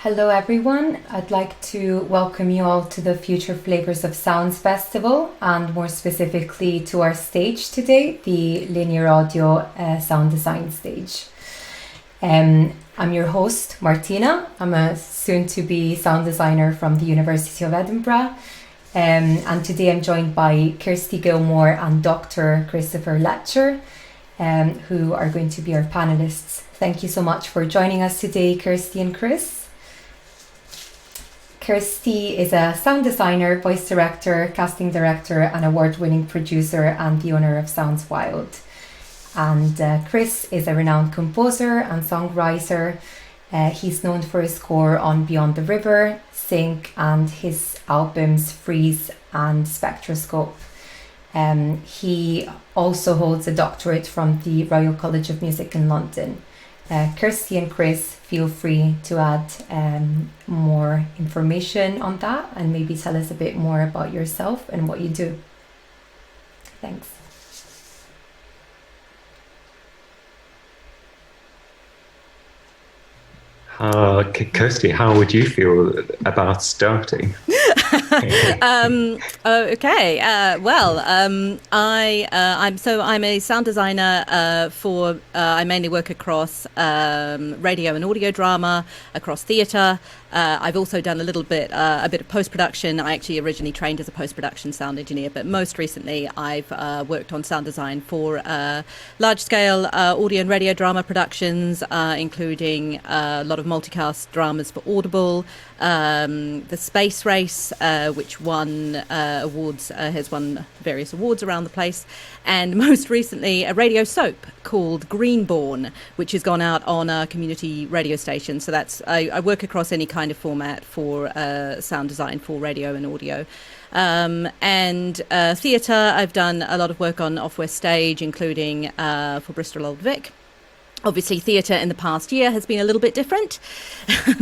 Hello everyone, I'd like to welcome you all to the Future Flavours of Sounds Festival and more specifically to our stage today, the Linear Audio Sound Design stage. I'm your host, Martina. I'm a soon-to-be sound designer from the University of Edinburgh, and today I'm joined by Kirsty Gilmore and Dr. Christopher Letcher, who are going to be our panelists. Thank you so much for joining us today, Kirsty and Chris. Kirsty is a sound designer, voice director, casting director, and award-winning producer and the owner of Sounds Wilde. And Chris is a renowned composer and songwriter. He's known for his score on Beyond the River, Sync, and his albums Freeze and Spectroscope. He also holds a doctorate from the Royal College of Music in London. Kirsty and Chris, feel free to add more information on that and maybe tell us a bit more about yourself and what you do. Thanks. Kirsty, how would you feel about starting? Okay. I'm a sound designer for. I mainly work across radio and audio drama, across theatre. I've also done a bit of post-production. I actually originally trained as a post-production sound engineer, but most recently I've worked on sound design for large-scale audio and radio drama productions, including a lot of multicast dramas for Audible, the Space Race, which won awards, has won various awards around the place, and most recently a radio soap called Greenbourne, which has gone out on a community radio station. So I work across any kind of format for sound design for radio and audio. And theatre, I've done a lot of work on Off West Stage, including for Bristol Old Vic. Obviously, theatre in the past year has been a little bit different,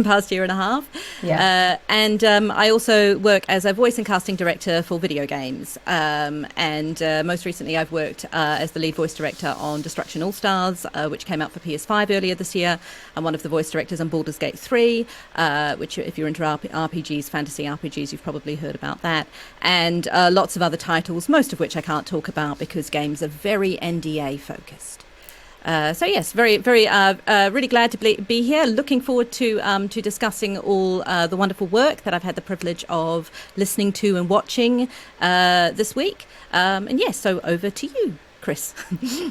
past year and a half. Yeah. And I also work as a voice and casting director for video games. And most recently, I've worked as the lead voice director on Destruction All-Stars, which came out for PS5 earlier this year. I'm one of the voice directors on Baldur's Gate 3, which, if you're into RPGs, fantasy RPGs, you've probably heard about that. And lots of other titles, most of which I can't talk about because games are very NDA focused. So yes, very really glad to be here. Looking forward to discussing all the wonderful work that I've had the privilege of listening to and watching this week. And yes, so over to you, Chris.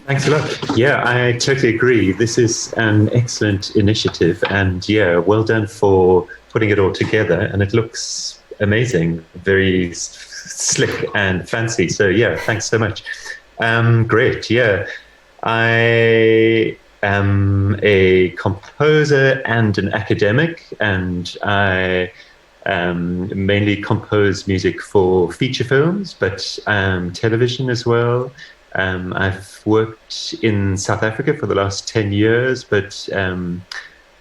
Thanks a lot. Yeah, I totally agree. This is an excellent initiative, and yeah, well done for putting it all together. And it looks amazing, very slick and fancy. So yeah, thanks so much. Great. Yeah. I am a composer and an academic, and I mainly compose music for feature films, but television as well. I've worked in South Africa for the last 10 years, but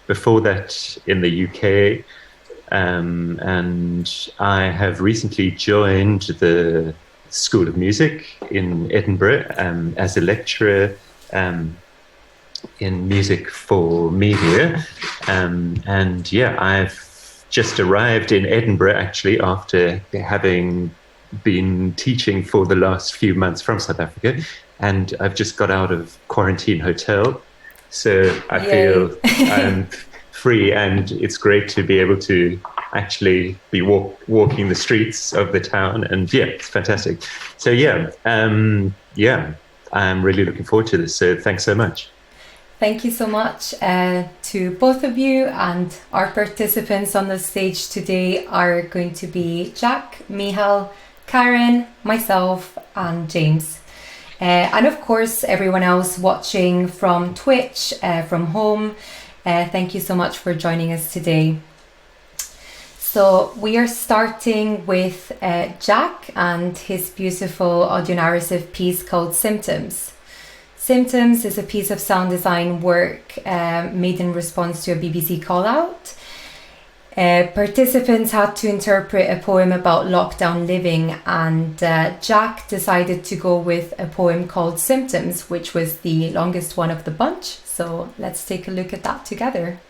before that in the UK. And I have recently joined the School of Music in Edinburgh as a lecturer in music for media. And yeah, I've just arrived in Edinburgh actually after having been teaching for the last few months from South Africa, and I've just got out of quarantine hotel, so I feel I'm free, and it's great to be able to actually be walking the streets of the town, and yeah, it's fantastic. So yeah, I'm really looking forward to this. So thanks so much. Thank you so much to both of you, and our participants on the stage today are going to be Jack, Mihail, Karen, myself, and James. And of course, everyone else watching from Twitch, from home. Thank you so much for joining us today. So we are starting with Jack and his beautiful audio narrative piece called Symptoms. Symptoms is a piece of sound design work made in response to a BBC call out. Participants had to interpret a poem about lockdown living, and Jack decided to go with a poem called Symptoms, which was the longest one of the bunch. So let's take a look at that together.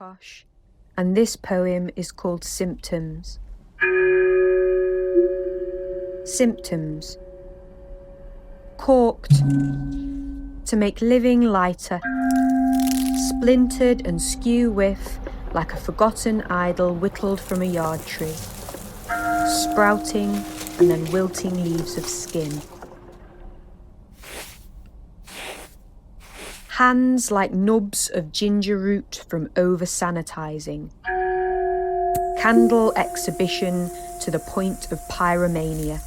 Kosh, and this poem is called Symptoms. Symptoms. Corked to make living lighter, splintered and skew whiff like a forgotten idol whittled from a yard tree, sprouting and then wilting leaves of skin. Hands like nubs of ginger root from over-sanitizing. Candle exhibition to the point of pyromania.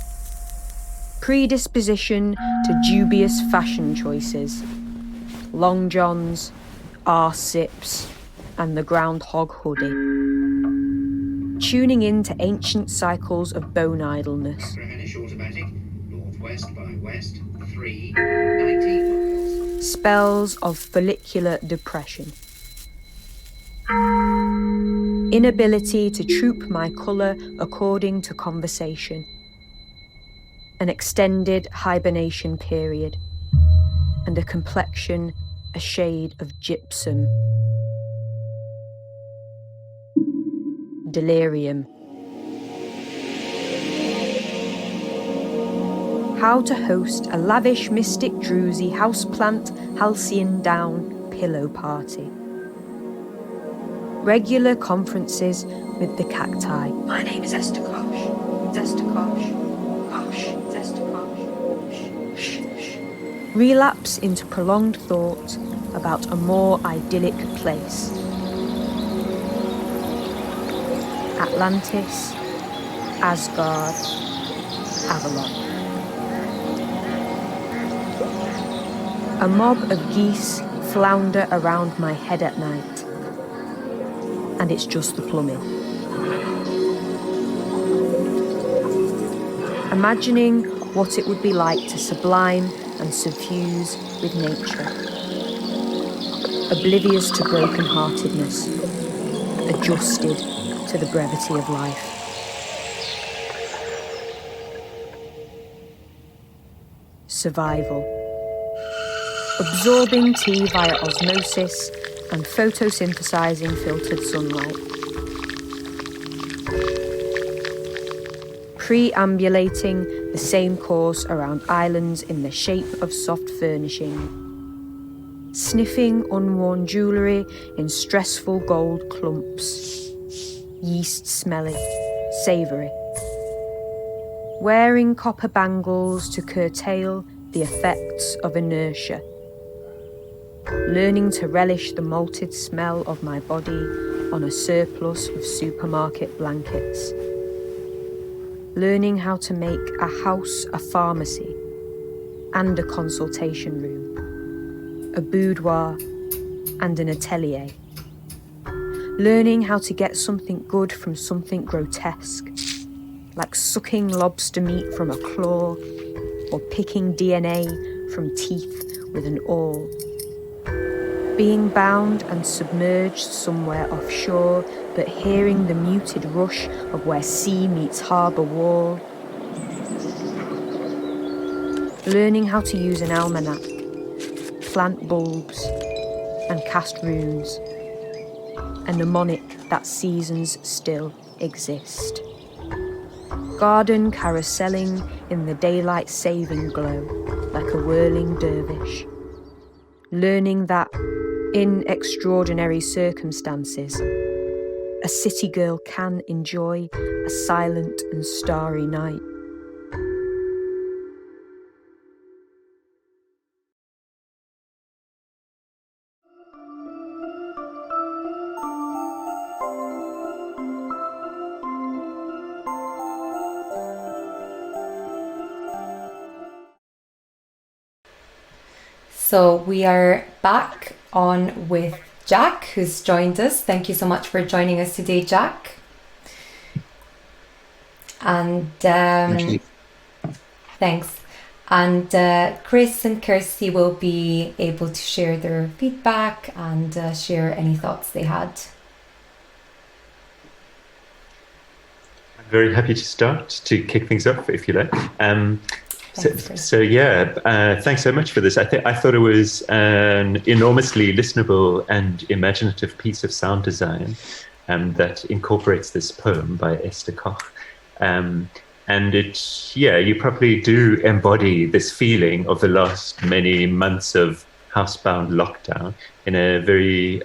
Predisposition to dubious fashion choices. Long johns, arse sips, and the groundhog hoodie. Tuning in to ancient cycles of bone idleness. Automatic, northwest by west, 390 miles. Spells of follicular depression. Inability to troop my colour according to conversation. An extended hibernation period. And a complexion a shade of gypsum. Delirium. How to host a lavish mystic druzy houseplant halcyon down pillow party. Regular conferences with the cacti. My name is Esther Kosh. It's Esther Kosh. Kosh. It's Esther Kosh. Shh. Relapse into prolonged thought about a more idyllic place. Atlantis, Asgard, Avalon. A mob of geese flounder around my head at night. And it's just the plumbing. Imagining what it would be like to sublime and suffuse with nature. Oblivious to broken-heartedness, adjusted to the brevity of life. Survival. Absorbing tea via osmosis and photosynthesizing filtered sunlight. Preambulating the same course around islands in the shape of soft furnishing. Sniffing unworn jewellery in stressful gold clumps. Yeast smelling, savoury. Wearing copper bangles to curtail the effects of inertia. Learning to relish the malted smell of my body on a surplus of supermarket blankets. Learning how to make a house a pharmacy and a consultation room, a boudoir and an atelier. Learning how to get something good from something grotesque, like sucking lobster meat from a claw or picking DNA from teeth with an awl. Being bound and submerged somewhere offshore, but hearing the muted rush of where sea meets harbour wall. Learning how to use an almanac, plant bulbs, and cast runes. A mnemonic that seasons still exist. Garden carouselling in the daylight saving glow, like a whirling dervish. Learning that, in extraordinary circumstances, a city girl can enjoy a silent and starry night. So we are back on with Jack, who's joined us. Thank you so much for joining us today, Jack. And thanks. And Chris and Kirsty will be able to share their feedback and share any thoughts they had. I'm very happy to start, to kick things off, if you like. Thanks so much for this. I thought it was an enormously listenable and imaginative piece of sound design that incorporates this poem by Esther Koch. And you probably do embody this feeling of the last many months of housebound lockdown in a very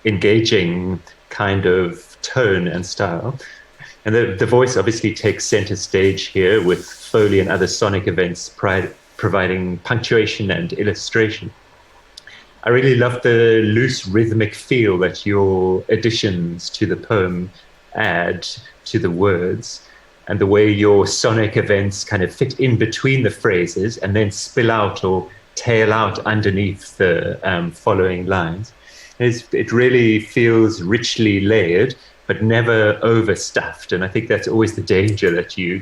engaging kind of tone and style. And the voice obviously takes center stage here, with Foley and other sonic events providing punctuation and illustration. I really love the loose rhythmic feel that your additions to the poem add to the words, and the way your sonic events kind of fit in between the phrases and then spill out or tail out underneath the following lines. It really feels richly layered, but never overstuffed. And I think that's always the danger, that you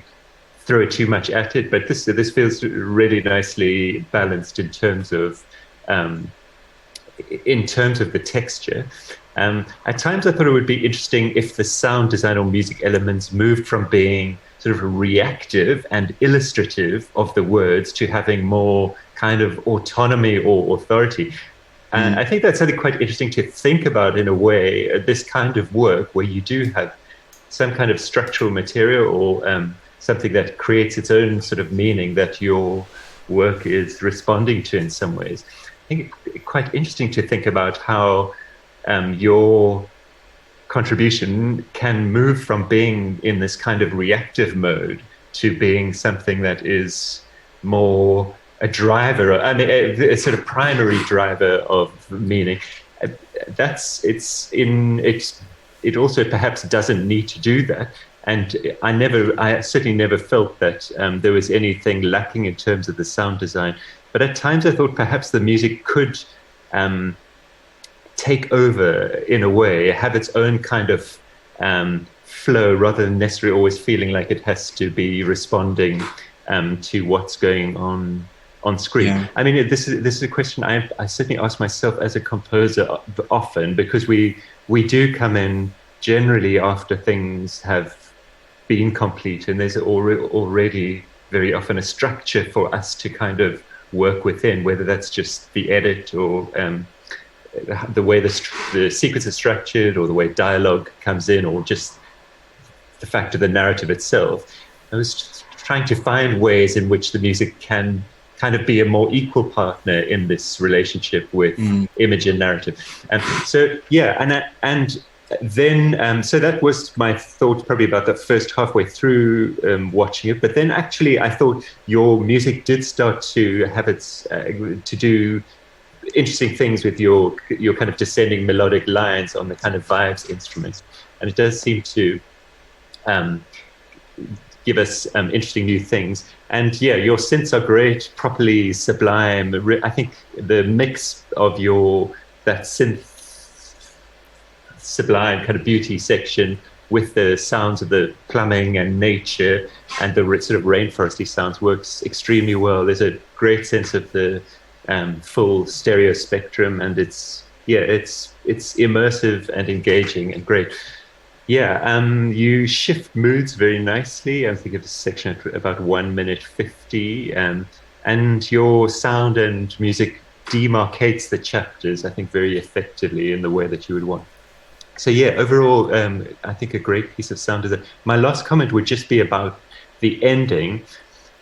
throw too much at it. But this feels really nicely balanced in terms of the texture. At times I thought it would be interesting if the sound design or music elements moved from being sort of reactive and illustrative of the words to having more kind of autonomy or authority. And I think that's something quite interesting to think about in a way, this kind of work where you do have some kind of structural material or something that creates its own sort of meaning that your work is responding to in some ways. I think it's quite interesting to think about how your contribution can move from being in this kind of reactive mode to being something that is more a driver, a sort of primary driver of meaning. It also perhaps doesn't need to do that. And I certainly never felt that there was anything lacking in terms of the sound design. But at times I thought perhaps the music could take over in a way, have its own kind of flow, rather than necessarily always feeling like it has to be responding to what's going on screen. Yeah. I mean, this is a question I certainly ask myself as a composer often, because we do come in generally after things have been complete, and there's already very often a structure for us to kind of work within, whether that's just the edit or the way the sequence is structured, or the way dialogue comes in, or just the fact of the narrative itself. I was just trying to find ways in which the music can kind of be a more equal partner in this relationship with image and narrative. So that was my thought probably about the first halfway through watching it. But then actually I thought your music did start to have to do interesting things with your kind of descending melodic lines on the kind of vibes instruments. And it does seem to give us interesting new things. And yeah, your synths are great, properly sublime. I think the mix of that synth sublime kind of beauty section with the sounds of the plumbing and nature and the sort of rainforesty sounds works extremely well. There's a great sense of the full stereo spectrum, and it's immersive and engaging and great. Yeah, you shift moods very nicely. I think of this section at about 1 minute 50, and your sound and music demarcates the chapters, I think, very effectively in the way that you would want. So yeah, overall, I think a great piece of sound design. My last comment would just be about the ending.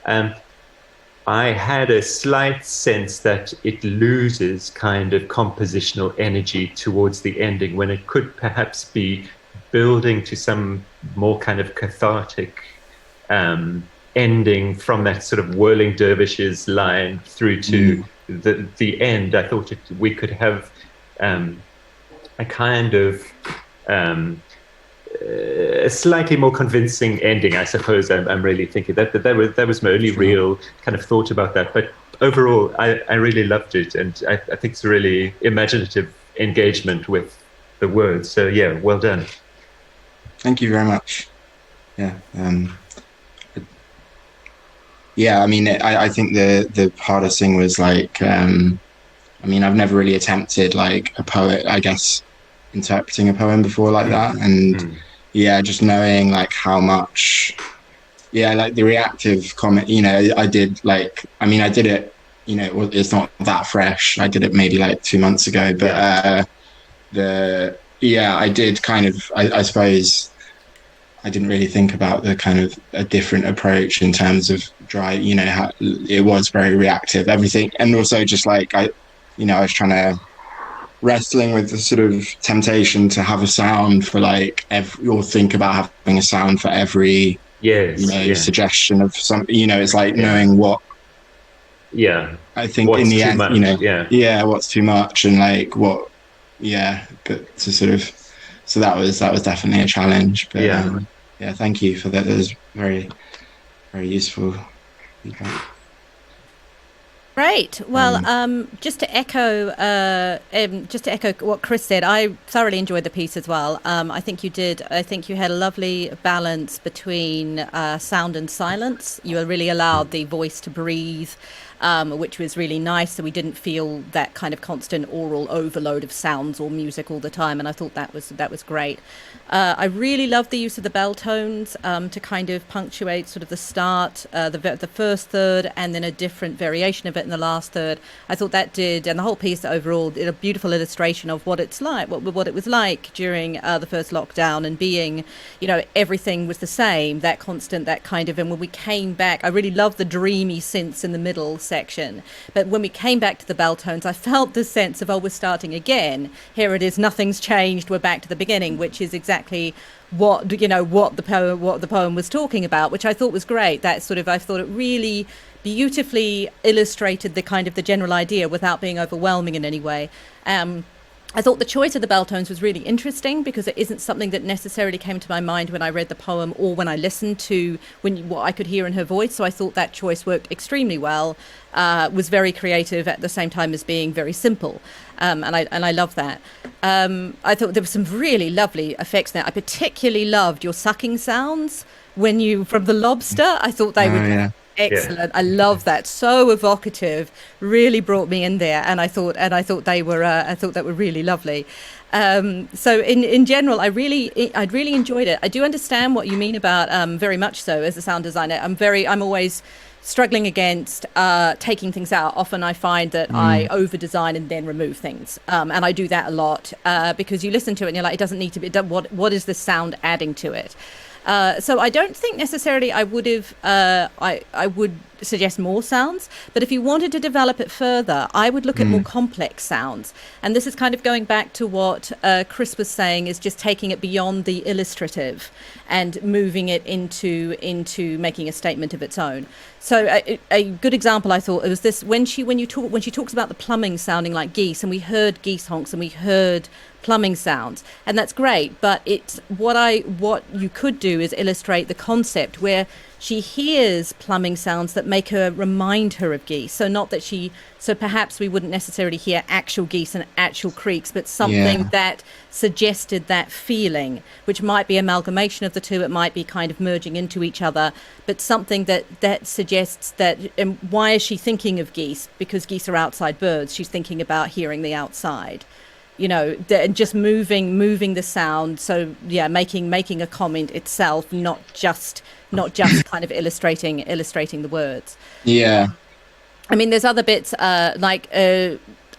I had a slight sense that it loses kind of compositional energy towards the ending, when it could perhaps be building to some more kind of cathartic ending from that sort of whirling dervishes line through to the end. I thought we could have a kind of a slightly more convincing ending, I suppose. I'm really thinking that was my only real kind of thought about that. But overall, I really loved it, and I think it's a really imaginative engagement with the words. So yeah, well done. Thank you very much. Yeah. I mean, I think the hardest thing was like, I mean, I've never really attempted like a poet, I guess, interpreting a poem before like that. And yeah, just knowing like how much yeah, like the reactive comment, you know, I did it, you know, it's not that fresh. I did it maybe like 2 months ago, but I did kind of, I suppose I didn't really think about the kind of a different approach in terms of dry, you know, how it was very reactive, everything. And also just like, I was trying to wrestling with the sort of temptation to have a sound for like or think about having a sound for every suggestion of some, you know, it's like knowing what I think what's in the end much, you know what's too much and like what but to sort of, so that was definitely a challenge, but thank you for that. That was very, very useful feedback. Great. Well, just to echo what Chris said, I thoroughly enjoyed the piece as well. I think you did. I think you had a lovely balance between sound and silence. You really allowed the voice to breathe, which was really nice. So we didn't feel that kind of constant oral overload of sounds or music all the time. And I thought that was great. I really loved the use of the bell tones to kind of punctuate sort of the start, the first third, and then a different variation of it in the last third. I thought that did, and the whole piece overall did a beautiful illustration of what it's like, what it was like during the first lockdown, and being, you know, everything was the same, that constant, that kind of, and when we came back, I really loved the dreamy synths in the middle section, but when we came back to the bell tones, I felt the sense of, oh, we're starting again. Here it is, nothing's changed, we're back to the beginning, which is exactly what the poem was talking about, which I thought was great. That sort of, I thought it really beautifully illustrated the kind of the general idea without being overwhelming in any way. I thought the choice of the bell tones was really interesting because it isn't something that necessarily came to my mind when I read the poem or when I listened to what I could hear in her voice. So I thought that choice worked extremely well, was very creative at the same time as being very simple. And I love that. I thought there were some really lovely effects there. I particularly loved your sucking sounds from the lobster. I thought they were excellent. I love that. So evocative. Really brought me in there, and I thought they were really lovely. So in general, I really enjoyed it. I do understand what you mean about very much so as a sound designer. I'm always struggling against taking things out. Often I find that I over design and then remove things, and I do that a lot because you listen to it and you're like, it doesn't need to be. What is the sound adding to it? So I don't think necessarily I would have. I would suggest more sounds, but if you wanted to develop it further, I would look at more complex sounds. And this is kind of going back to what Chris was saying, is just taking it beyond the illustrative and moving it into making a statement of its own. So a good example I thought was this, when she talks about the plumbing sounding like geese, and we heard geese honks and we heard plumbing sounds, and that's great, but it's what you could do is illustrate the concept where she hears plumbing sounds that make her remind her of geese. So perhaps we wouldn't necessarily hear actual geese and actual creeks, but something that suggested that feeling, which might be amalgamation of the two. It might be kind of merging into each other, but something that suggests that. And why is she thinking of geese? Because geese are outside birds. She's thinking about hearing the outside. You know, and just moving the sound. So making a comment itself, not just kind of illustrating the words. Yeah. I mean, there's other bits like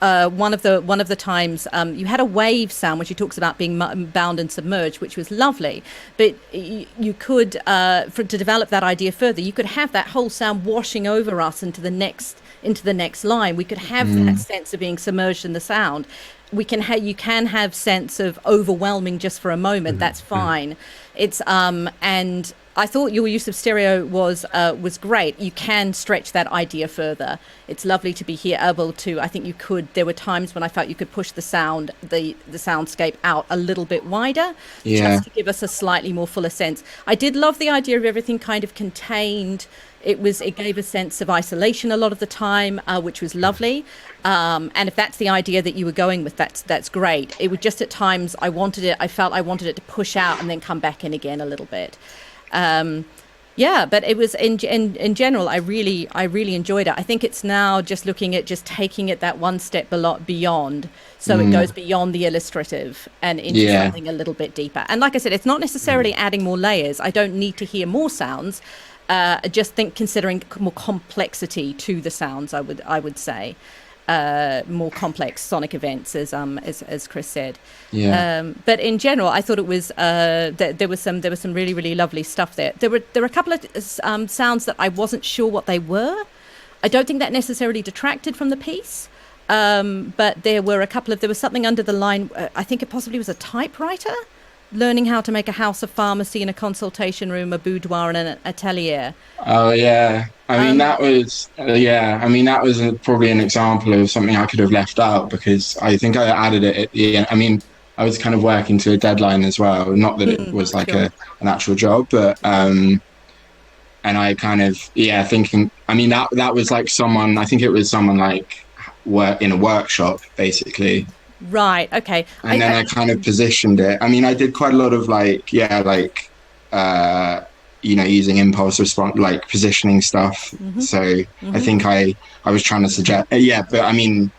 one of the times you had a wave sound when she talks about being bound and submerged, which was lovely. But you could to develop that idea further, you could have that whole sound washing over us into the next line. We could have that sense of being submerged in the sound. You can have sense of overwhelming just for a moment. That's fine. It's and I thought your use of stereo was great. You can stretch that idea further. It's lovely to be able to. I think you could. There were times when I felt you could push the soundscape out a little bit wider, just to give us a slightly more fuller sense. I did love the idea of everything kind of contained. It gave a sense of isolation a lot of the time, which was lovely. And if that's the idea that you were going with, that's great. It would just at times I felt I wanted it to push out and then come back in again a little bit. But it was in general, I really enjoyed it. I think it's now just looking at just taking it that one step beyond. So it goes beyond the illustrative and into something a little bit deeper. And like I said, it's not necessarily adding more layers. I don't need to hear more sounds. just considering more complexity to the sounds, I would say. More complex sonic events, as Chris said. But in general, I thought it was there was some really, really lovely stuff there. There were a couple of sounds that I wasn't sure what they were. I don't think that necessarily detracted from the piece, but there was something under the line. I think it possibly was a typewriter. Learning how to make a house, a pharmacy, and a consultation room, a boudoir, and an atelier. Oh yeah, I mean that was probably an example of something I could have left out, because I think I added it at the end. I mean, I was kind of working to a deadline as well. Not that it was like an actual job, but and I kind of thinking. I mean that was like someone. I think it was someone like in a workshop basically. Right. Okay. And then I kind of positioned it. I mean, I did quite a lot of using impulse response, like positioning stuff. So I think I was trying to suggest, but I mean,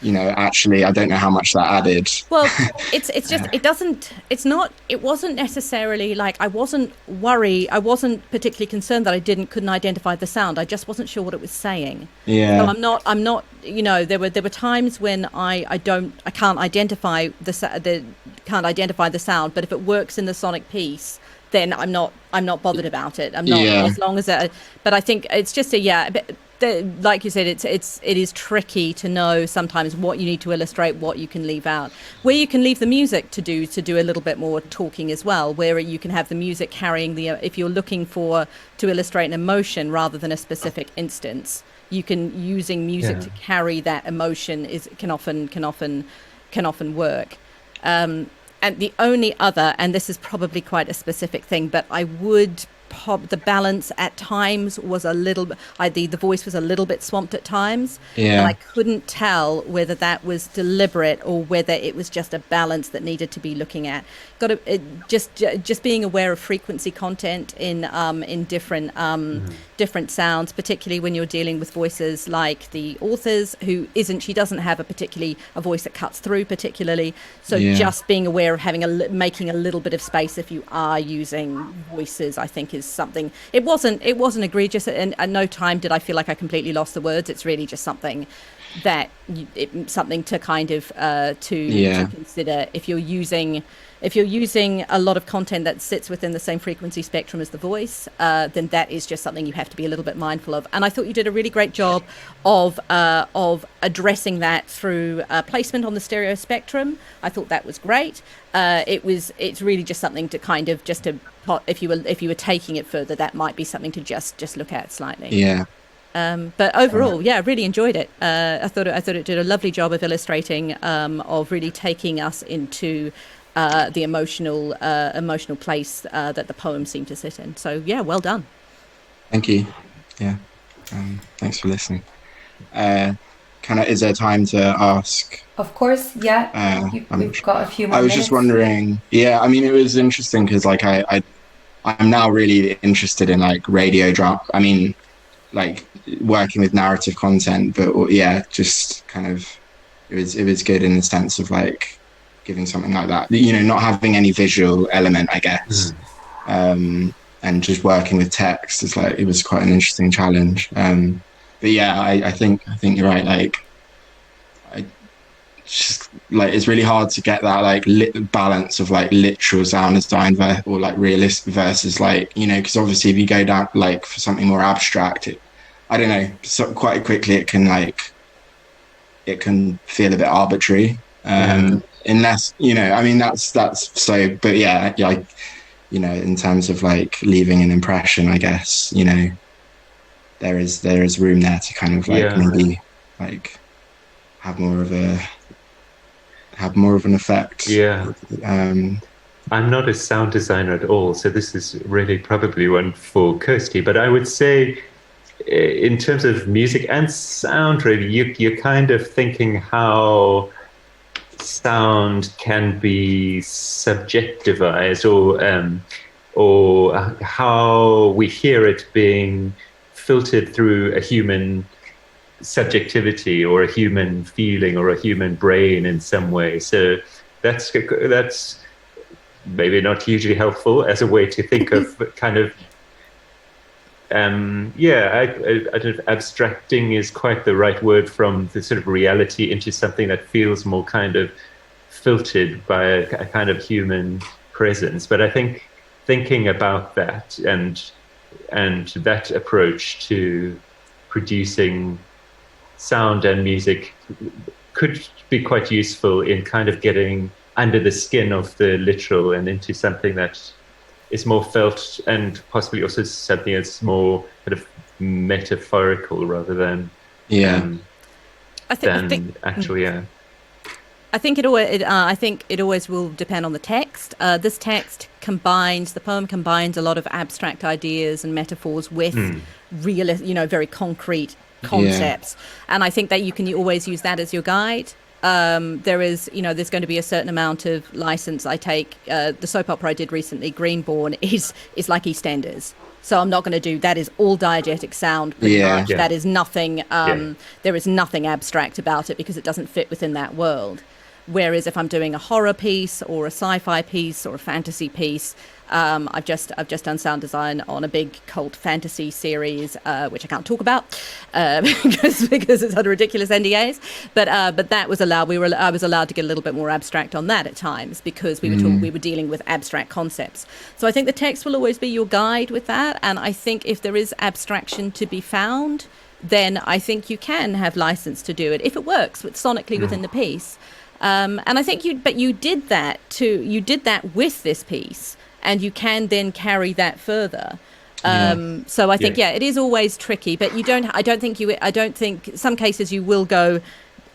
actually, I don't know how much that added. Well, it wasn't necessarily like, I wasn't worried. I wasn't particularly concerned that I couldn't identify the sound. I just wasn't sure what it was saying. Yeah. So I'm not, there were times when I can't identify the sound, but if it works in the sonic piece, then I'm not bothered about it. I'm not, as long as but I think it's just like you said, it is tricky to know sometimes what you need to illustrate, what you can leave out, where you can leave the music to do a little bit more talking as well, where you can have the music carrying if you're looking to illustrate an emotion rather than a specific instance, using music to carry that emotion can often work. And the only other, and this is probably quite a specific thing, but I would the balance at times was a little the voice was a little bit swamped at times, and I couldn't tell whether that was deliberate or whether it was just a balance that needed to be looking at. Just being aware of frequency content in different different sounds, particularly when you're dealing with voices like the author's, she doesn't have a voice that cuts through particularly, so just being aware of making a little bit of space if you are using voices, I think is something. It wasn't egregious, and at no time did I feel like I completely lost the words. It's really just something that something to kind of to consider if you're using a lot of content that sits within the same frequency spectrum as the voice, then that is just something you have to be a little bit mindful of. And I thought you did a really great job of addressing that through placement on the stereo spectrum. I thought that was great. It's really just something to kind of if you were taking it further, that might be something to just look at slightly. Yeah. But overall, I really enjoyed it. I thought it did a lovely job of illustrating, of really taking us into the emotional place that the poem seemed to sit in. So well done. Thank you. Yeah. Thanks for listening. Is there time to ask? Of course, yeah. We've got a few more minutes. I was just wondering. Yeah, I mean, it was interesting because I'm now really interested in radio drama. I mean, working with narrative content, but just kind of it was good in the sense of giving something like that, not having any visual element, I guess, and just working with text is it was quite an interesting challenge. But I think you're right. It's really hard to get that balance of literal sound design or realistic versus because obviously if you go down for something more abstract, I don't know, so quite quickly it can feel a bit arbitrary. Unless I mean that's so, but in terms of leaving an impression, I guess there is room there to kind of maybe have more of an effect. I'm not a sound designer at all, so this is really probably one for Kirsty, but I would say in terms of music and sound, really, you're kind of thinking how sound can be subjectivized, or how we hear it being filtered through a human subjectivity or a human feeling or a human brain in some way. So that's maybe not hugely helpful as a way to think of kind of I don't know if abstracting is quite the right word from the sort of reality into something that feels more kind of filtered by a kind of human presence. But I think thinking about that and that approach to producing sound and music could be quite useful in kind of getting under the skin of the literal and into something that is more felt, and possibly also something that's more kind of metaphorical rather than I think it always will depend on the text. This text the poem combines a lot of abstract ideas and metaphors with real, very concrete concepts. And I think that you can always use that as your guide. There's going to be a certain amount of license I take. The soap opera I did recently, Greenbourne, is like EastEnders. So I'm not going to do that. Is all diegetic sound pretty much. That is nothing. There is nothing abstract about it because it doesn't fit within that world. Whereas if I'm doing a horror piece or a sci-fi piece or a fantasy piece, I've just done sound design on a big cult fantasy series, which I can't talk about because it's under ridiculous NDAs. But that was allowed. I was allowed to get a little bit more abstract on that at times because we were dealing with abstract concepts. So I think the text will always be your guide with that. And I think if there is abstraction to be found, then I think you can have license to do it if it works sonically within the piece. And I think you did that too. You did that with this piece, and you can then carry that further. So I think it is always tricky, but I don't think some cases you will go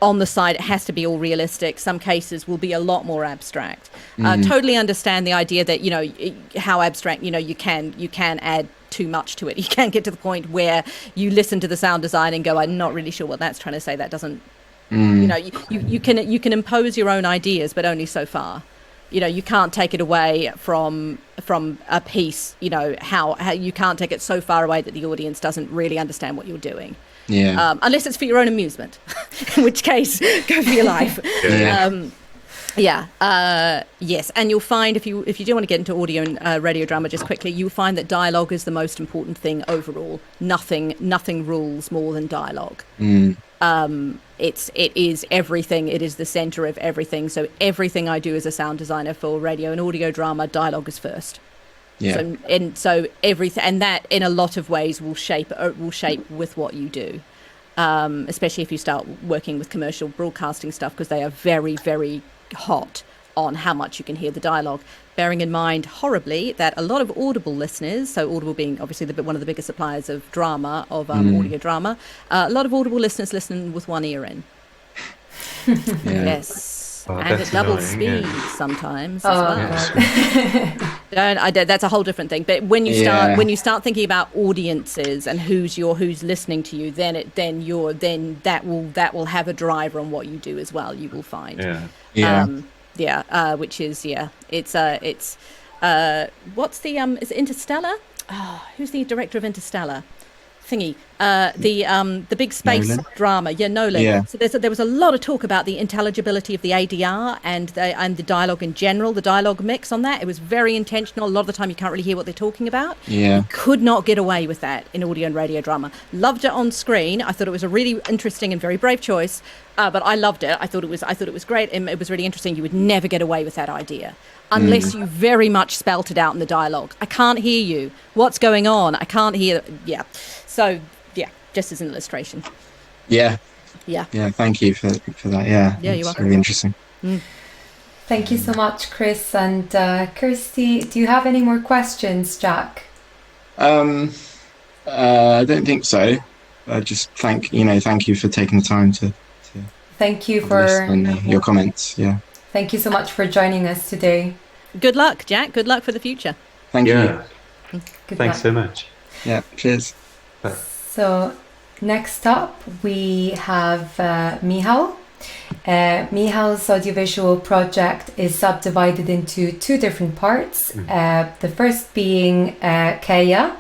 on the side. It has to be all realistic. Some cases will be a lot more abstract. Totally understand the idea that how abstract you can add too much to it. You can get to the point where you listen to the sound design and go, I'm not really sure what that's trying to say. That doesn't. You can impose your own ideas, but only so far. You can't take it away from a piece. How you can't take it so far away that the audience doesn't really understand what you're doing. Unless it's for your own amusement, in which case go for your life. Yes, and you'll find if you do want to get into audio and radio drama just quickly, you'll find that dialogue is the most important thing overall. Nothing rules more than dialogue. It is everything. It is the center of everything. So everything I do as a sound designer for radio and audio drama, dialogue is first. So everything, and that in a lot of ways will shape with what you do. Especially if you start working with commercial broadcasting stuff, because they are very, very hot on how much you can hear the dialogue, bearing in mind horribly that a lot of Audible listeners, so Audible being obviously one of the biggest suppliers of drama, audio drama, a lot of Audible listeners listen with one ear in. Yes. And at double speed sometimes as well. That's a whole different thing. But when you start thinking about audiences and who's listening to you, then that will have a driver on what you do as well. You will find. Which is it's what's the is it Interstellar? Who's the director of Interstellar? Thingy, the big space Nolan? Drama, Nolan. Yeah. So there was a lot of talk about the intelligibility of the ADR and the dialogue in general, the dialogue mix on that. It was very intentional. A lot of the time you can't really hear what they're talking about. You could not get away with that in audio and radio drama. Loved it on screen. I thought it was a really interesting and very brave choice. But I loved it. I thought it was great, and it was really interesting. You would never get away with that idea unless you very much spelt it out in the dialogue. I can't hear you. What's going on? I can't hear. Yeah. So just as an illustration. Yeah. Thank you for that. Yeah. You're welcome. Really interesting. Thank you so much, Chris and Kirsty. Do you have any more questions, Jack? I don't think so. Just thank you for taking the time to. Thank you for your comments. Yeah. Thank you so much for joining us today. Good luck, Jack. Good luck for the future. Thank you. Thanks so much. Yeah. Cheers. Bye. So next up we have Mihail. Mihail's audiovisual project is subdivided into two different parts. The first being Kaya.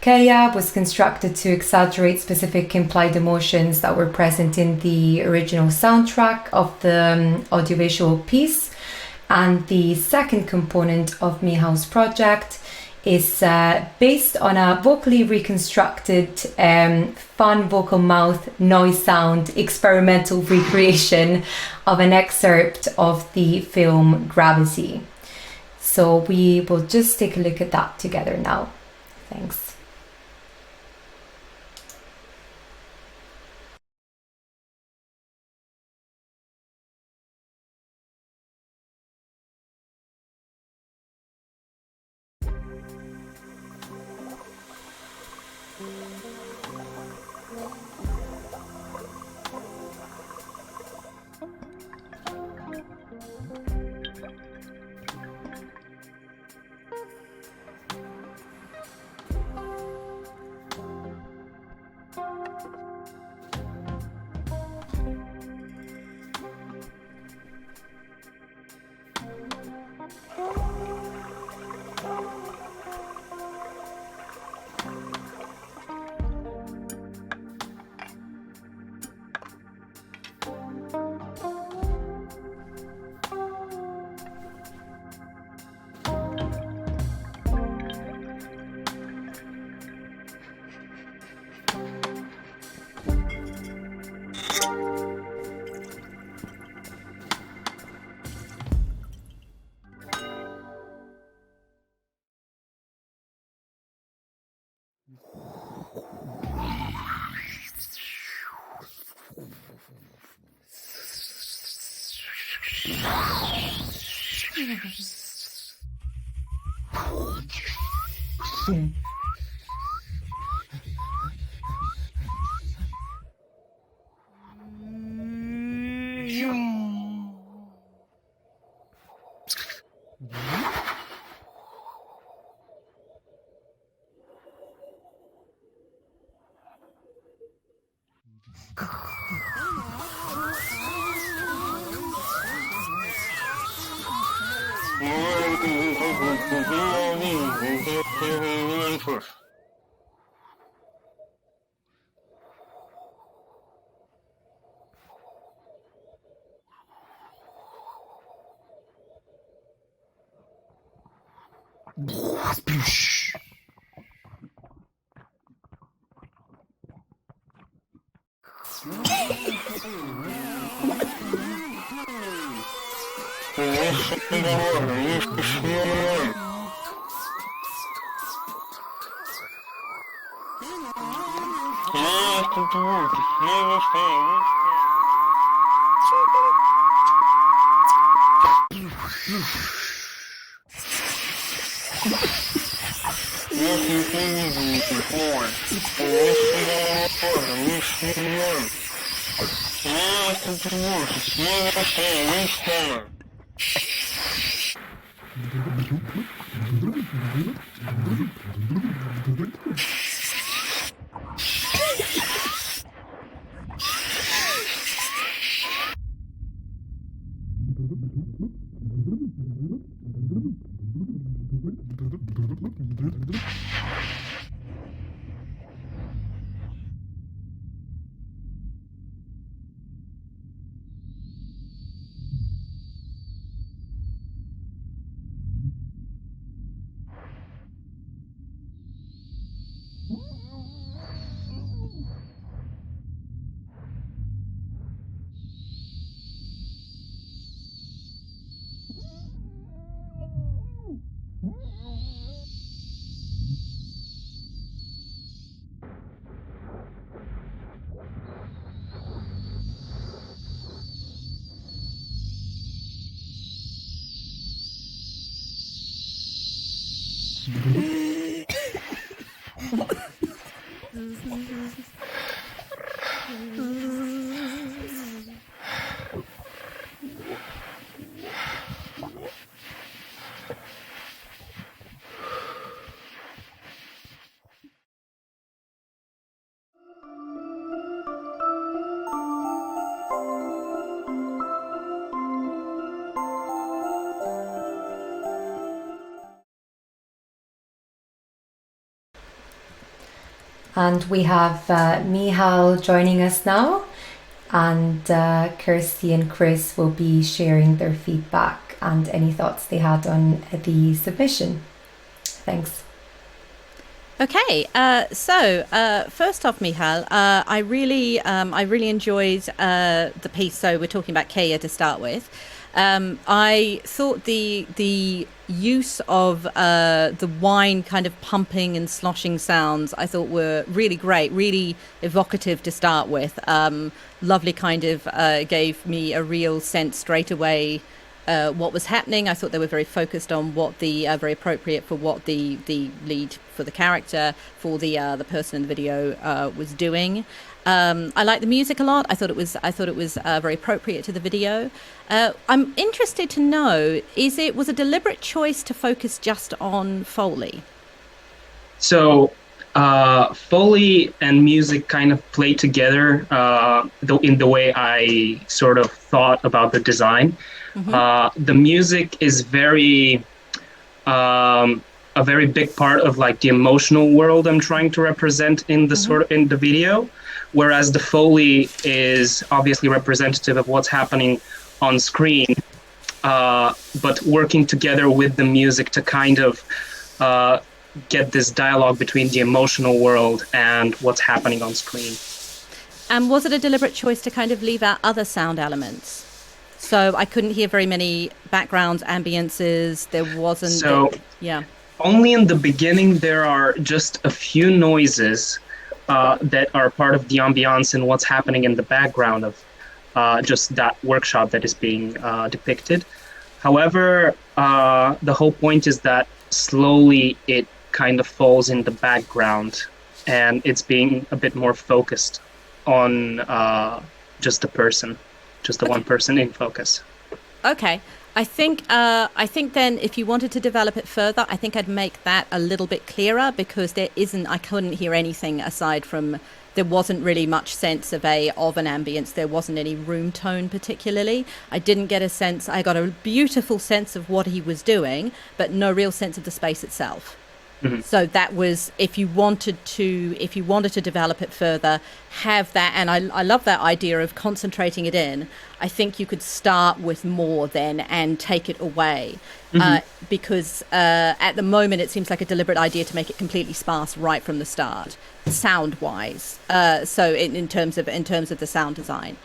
Kaya was constructed to exaggerate specific implied emotions that were present in the original soundtrack of the audiovisual piece. And the second component of Mihail's project is based on a vocally reconstructed fun vocal mouth noise sound experimental recreation of an excerpt of the film Gravity. So we will just take a look at that together now. Thanks. And we have Mihail joining us now, and Kirsty and Chris will be sharing their feedback and any thoughts they had on the submission. Thanks. Okay, so first off, Mihail, I really enjoyed the piece. So we're talking about Kea to start with. I thought the use of the wine kind of pumping and sloshing sounds I thought were really great, really evocative to start with. Lovely, kind of gave me a real sense straight away what was happening. I thought they were very focused on what the very appropriate for what the lead for the character, for the person in the video was doing. I like the music a lot. I thought it was very appropriate to the video. I'm interested to know, was a deliberate choice to focus just on Foley? So Foley and music kind of play together in the way I sort of thought about the design. Mm-hmm. The music is a very big part of like the emotional world I'm trying to represent in the mm-hmm. in the video, whereas the Foley is obviously representative of what's happening on screen, but working together with the music to kind of get this dialogue between the emotional world and what's happening on screen. And was it a deliberate choice to kind of leave out other sound elements? So I couldn't hear very many backgrounds, ambiances. There wasn't. So yeah. Only in the beginning there are just a few noises that are part of the ambiance and what's happening in the background of just that workshop that is being depicted. However, the whole point is that slowly it kind of falls in the background and it's being a bit more focused on just the person, just the one person in focus. Okay. I think then if you wanted to develop it further, I think I'd make that a little bit clearer, because I couldn't hear anything aside from, there wasn't really much sense of an ambience. There wasn't any room tone particularly. I didn't get a sense. I got a beautiful sense of what he was doing, but no real sense of the space itself. Mm-hmm. So that was, if you wanted to develop it further, have that. And I love that idea of concentrating it in. I think you could start with more then and take it away, mm-hmm. Because at the moment it seems like a deliberate idea to make it completely sparse right from the start, sound wise. So in terms of the sound design.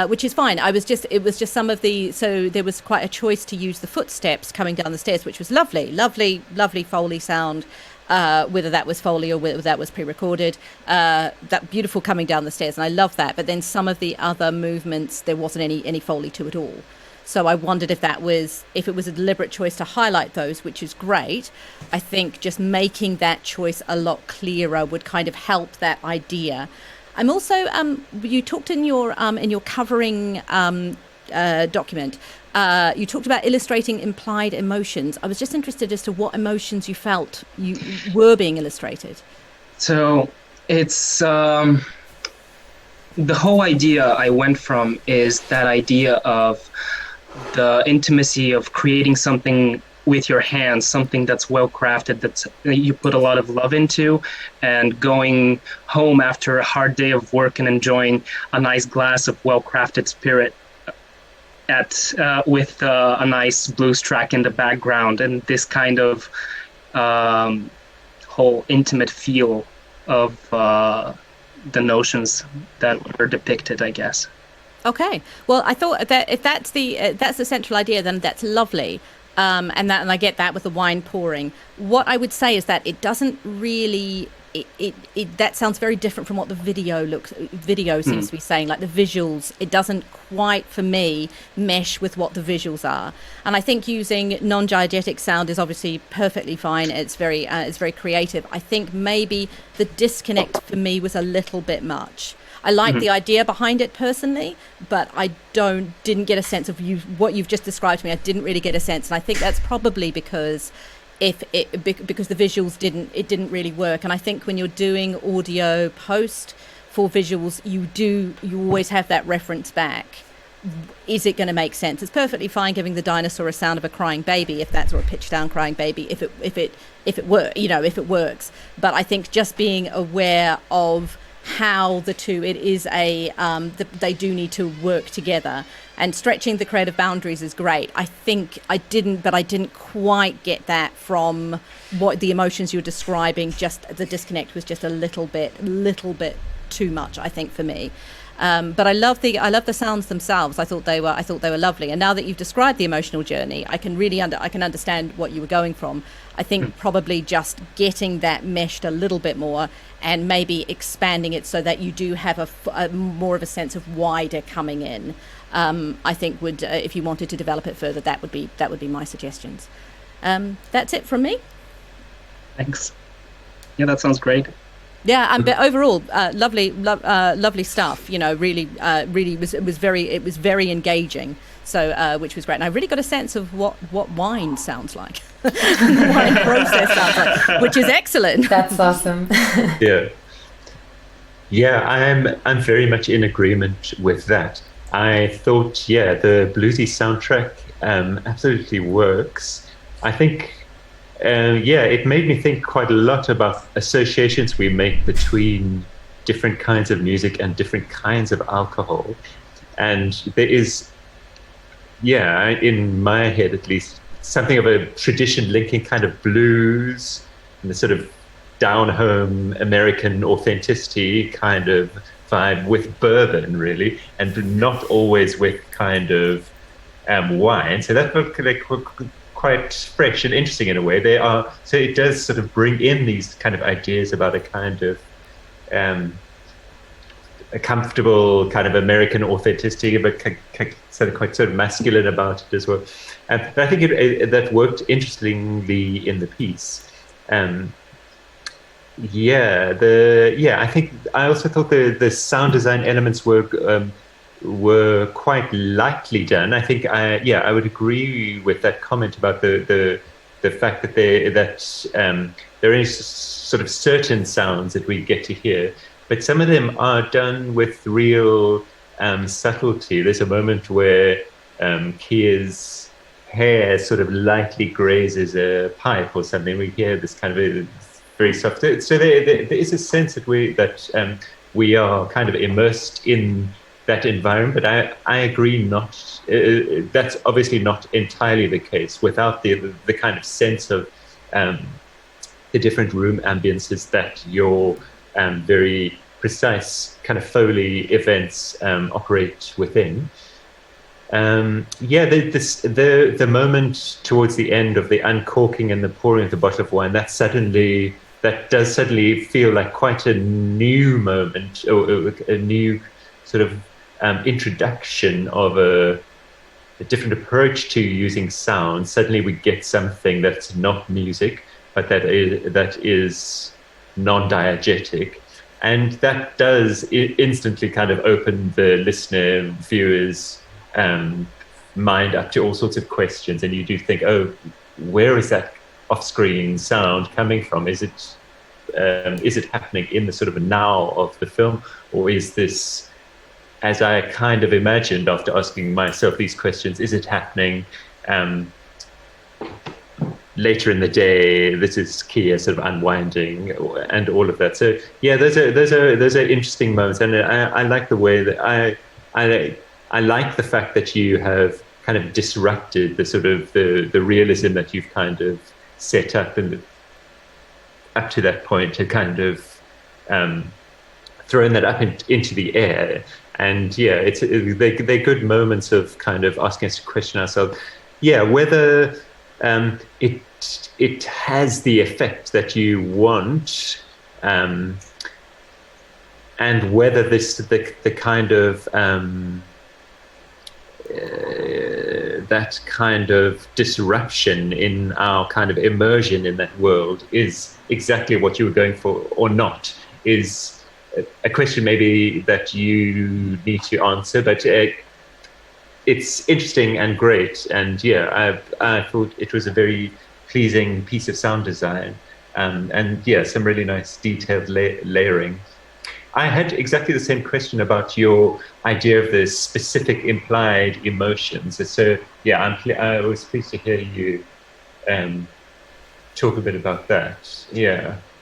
Which is fine. It was just some of so there was quite a choice to use the footsteps coming down the stairs, which was lovely Foley sound, whether that was Foley or whether that was pre-recorded, that beautiful coming down the stairs. And I love that. But then some of the other movements, there wasn't any Foley to at all. So I wondered if it was a deliberate choice to highlight those, which is great. I think just making that choice a lot clearer would kind of help that idea. I'm also, you talked in your covering document, you talked about illustrating implied emotions. I was just interested as to what emotions you felt you were being illustrated. So it's, the whole idea I went from is that idea of the intimacy of creating something with your hands, something that's well crafted, that you put a lot of love into, and going home after a hard day of work and enjoying a nice glass of well crafted spirit with a nice blues track in the background, and this kind of whole intimate feel of the notions that were depicted, I guess. Okay, well, I thought that if that's the central idea, then that's lovely. And I get that with the wine pouring. What I would say is that it doesn't really. That sounds very different from what the video seems to be saying. Like the visuals, it doesn't quite, for me, mesh with what the visuals are. And I think using non-diegetic sound is obviously perfectly fine. It's very creative. I think maybe the disconnect for me was a little bit much. I like the idea behind it personally, but I didn't get a sense of what you've just described to me. I didn't really get a sense, and I think that's probably because because the visuals didn't really work. And I think when you're doing audio post for visuals, you always have that reference back. Is it going to make sense? It's perfectly fine giving the dinosaur a sound of a crying baby, if that's, or a pitched down crying baby, if it works. But I think just being aware of how the two, it is they do need to work together, and stretching the creative boundaries is great. I think I didn't quite get that from what the emotions you were describing. Just the disconnect was just a little bit too much, I think, for me. But I love the sounds themselves. I thought they were lovely. And now that you've described the emotional journey, I can really understand what you were going from. I think probably just getting that meshed a little bit more, and maybe expanding it so that you do have a more of a sense of wider coming in. I think would, if you wanted to develop it further, that would be my suggestions. That's it from me. Thanks. Yeah, that sounds great. Yeah, but overall, lovely stuff. You know, really was very engaging. So, which was great, and I really got a sense of what wine sounds like, the wine process sounds like, which is excellent. That's awesome. Yeah, I'm very much in agreement with that. I thought, the bluesy soundtrack absolutely works. I think. It made me think quite a lot about associations we make between different kinds of music and different kinds of alcohol. And there is, in my head at least, something of a tradition linking kind of blues and the sort of down-home American authenticity kind of vibe with bourbon, really, and not always with kind of wine. So that felt quite fresh and interesting in a way. So it does sort of bring in these kind of ideas about a kind of a comfortable kind of American authenticity, but quite sort of masculine about it as well. But I think that worked interestingly in the piece. I think I also thought the sound design elements were quite lightly done. I think I would agree with that comment about the fact that there is sort of certain sounds that we get to hear, but some of them are done with real subtlety. There's a moment where Kia's hair sort of lightly grazes a pipe or something. We hear this kind of a very soft. So there is a sense that we are kind of immersed in that environment, but I agree that's obviously not entirely the case without the kind of sense of the different room ambiences that your very precise kind of Foley events operate within. The moment towards the end of the uncorking and the pouring of the bottle of wine, that does suddenly feel like quite a new moment, or a new sort of introduction of a different approach to using sound. Suddenly we get something that's not music, but that is non-diegetic, and that does instantly kind of open the listener, viewer's mind up to all sorts of questions, and you do think, oh, where is that off-screen sound coming from? Is it happening in the sort of now of the film, or is this, as I kind of imagined after asking myself these questions, is it happening later in the day? This is Kia sort of unwinding and all of that. So those are interesting moments, and I like the way that I like the fact that you have kind of disrupted the sort of the realism that you've kind of set up and up to that point, to kind of thrown that up into the air. And they're good moments of kind of asking us to question ourselves, whether it has the effect that you want, and whether the kind of that kind of disruption in our kind of immersion in that world is exactly what you were going for or not, is a question maybe that you need to answer, but it's interesting and great. And I thought it was a very pleasing piece of sound design, and some really nice detailed layering. I had exactly the same question about your idea of the specific implied emotions. So I was pleased to hear you talk a bit about that.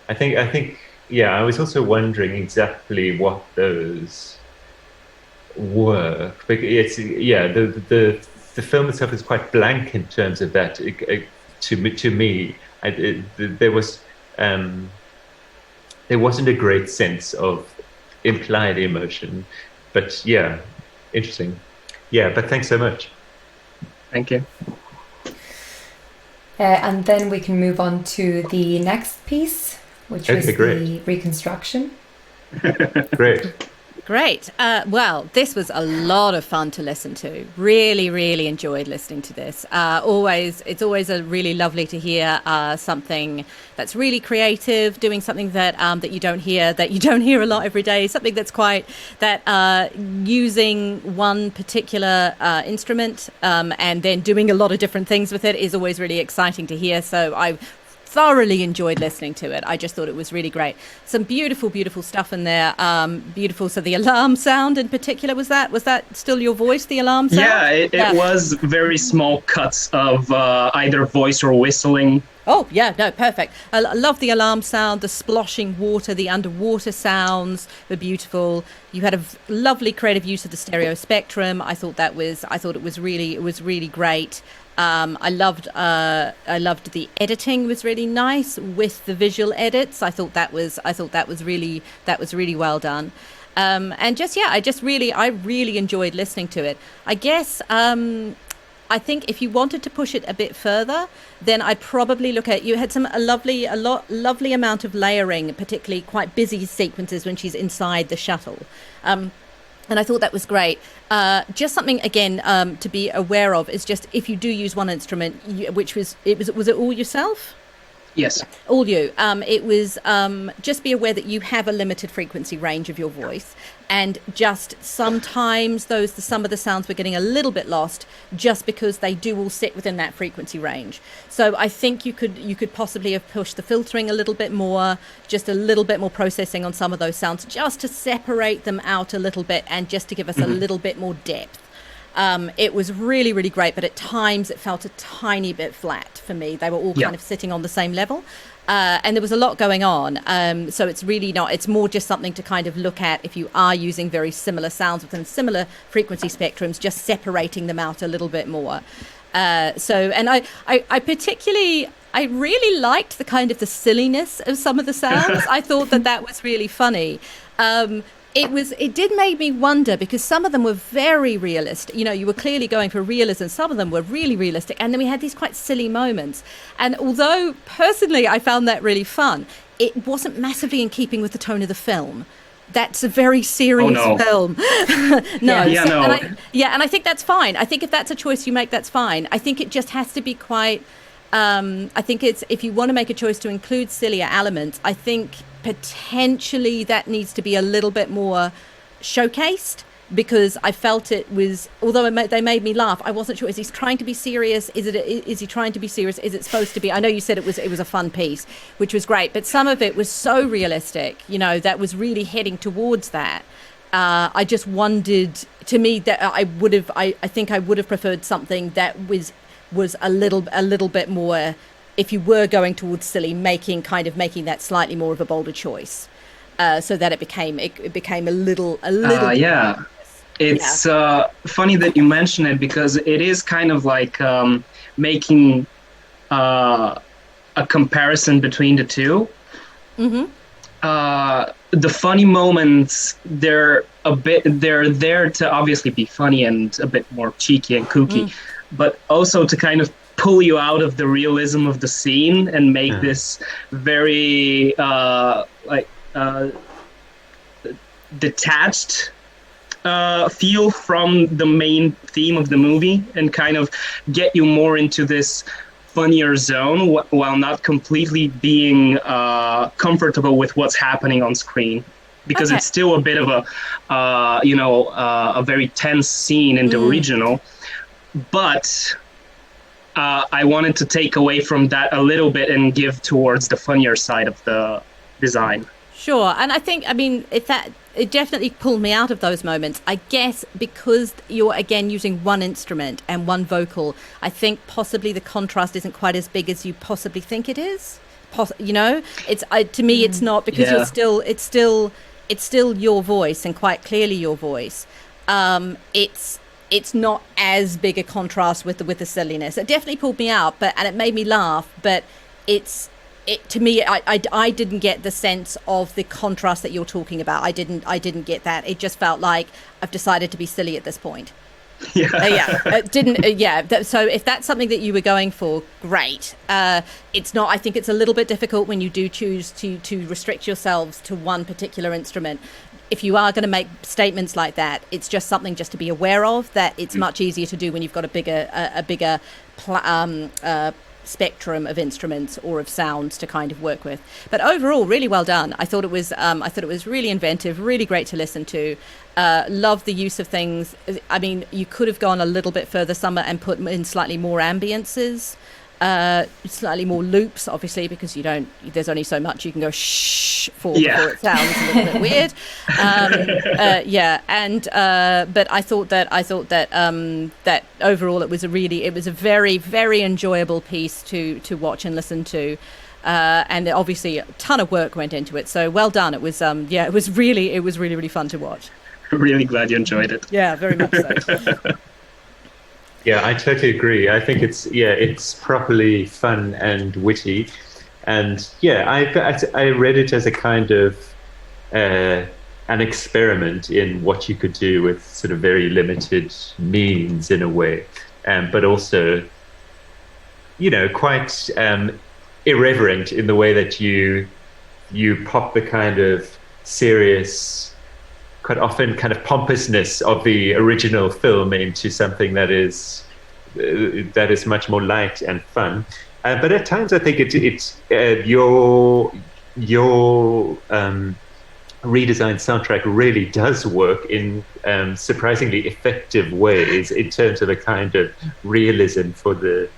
I think I was also wondering exactly what those were. It's the film itself is quite blank in terms of that. To me, there wasn't a great sense of implied emotion, but yeah, interesting. Yeah, but thanks so much. Thank you. And then we can move on to the next piece, which was the reconstruction. Great. Well, this was a lot of fun to listen to. Really, really enjoyed listening to this. It's always really lovely to hear something that's really creative, doing something that you don't hear a lot every day. Something that's using one particular instrument and then doing a lot of different things with it is always really exciting to hear. So I thoroughly enjoyed listening to it. I just thought it was really great. Some beautiful, beautiful stuff in there. Beautiful. So the alarm sound in particular, was that still your voice, the alarm sound? Yeah, it was very small cuts of either voice or whistling. Oh, yeah, no, perfect. I love the alarm sound, the sploshing water, the underwater sounds were beautiful. You had a lovely creative use of the stereo spectrum. I thought it was really great. I loved the editing was really nice with the visual edits. I thought that was really well done. I really enjoyed listening to it. I guess I think if you wanted to push it a bit further, then I'd probably look at, you had a lovely amount of layering, particularly quite busy sequences when she's inside the shuttle. And I thought that was great. Just something, again, to be aware of is just if you do use one instrument, was it all yourself? Yes. All you. It was just be aware that you have a limited frequency range of your voice, and just sometimes some of the sounds were getting a little bit lost just because they do all sit within that frequency range. So I think you could possibly have pushed the filtering a little bit more, just a little bit more processing on some of those sounds, just to separate them out a little bit and just to give us a little bit more depth. It was really, really great, but at times it felt a tiny bit flat for me. They were all kind of sitting on the same level. And there was a lot going on. So it's really not, it's more just something to kind of look at if you are using very similar sounds within similar frequency spectrums, just separating them out a little bit more. I really liked the kind of the silliness of some of the sounds. I thought that was really funny. It did make me wonder, because some of them were very realistic. You know, you were clearly going for realism. Some of them were really realistic. And then we had these quite silly moments. And although personally I found that really fun, it wasn't massively in keeping with the tone of the film. That's a very serious film. No. And I think that's fine. I think if that's a choice you make, that's fine. I think it just has to be quite... I think if you want to make a choice to include sillier elements, I think potentially that needs to be a little bit more showcased, because I felt it was, although they made me laugh, I wasn't sure, is he trying to be serious? Is he trying to be serious? Is it supposed to be? I know you said it was a fun piece, which was great, but some of it was so realistic, you know, that was really heading towards that. I just wondered, to me, that I think I would have preferred something that was a little bit more, if you were going towards silly, making that slightly more of a bolder choice, so that it became a little. Yeah, it's funny that you mention it, because it is kind of like making a comparison between the two. Mm-hmm. The funny moments, they're there to obviously be funny and a bit more cheeky and kooky, but also to kind of pull you out of the realism of the scene and make this very detached feel from the main theme of the movie, and kind of get you more into this funnier zone while not completely being comfortable with what's happening on screen, because it's still a bit of a very tense scene in the original, but I wanted to take away from that a little bit and give towards the funnier side of the design. Sure, and I think, it definitely pulled me out of those moments. I guess because you're, again, using one instrument and one vocal, I think possibly the contrast isn't quite as big as you possibly think it is. it's to me it's not, because it's still your voice, and quite clearly your voice. It's not as big a contrast with the silliness. It definitely pulled me out, and it made me laugh, but to me, I didn't get the sense of the contrast that you're talking about. I didn't get that. It just felt like I've decided to be silly at this point. So if that's something that you were going for, great. It's not. I think it's a little bit difficult when you do choose to restrict yourselves to one particular instrument. If you are going to make statements like that, it's just something just to be aware of, that it's much easier to do when you've got a bigger spectrum of instruments or of sounds to kind of work with. But overall, really well done. I thought it was really inventive, really great to listen to. Love the use of things. I mean, you could have gone a little bit further, Summer, and put in slightly more ambiences, slightly more loops, obviously, because there's only so much you can go shh for before it sounds a little bit weird. But I thought that overall it was a very, very enjoyable piece to watch and listen to. And obviously a ton of work went into it. So well done. It was really, really fun to watch. Really glad you enjoyed it. Yeah, very much so. Yeah, I totally agree. I think it's properly fun and witty, and I read it as a kind of an experiment in what you could do with sort of very limited means in a way, but also, quite irreverent in the way that you pop the kind of serious, quite often kind of pompousness of the original film into something that is much more light and fun. But at times I think your redesigned soundtrack really does work in surprisingly effective ways in terms of a kind of realism for the.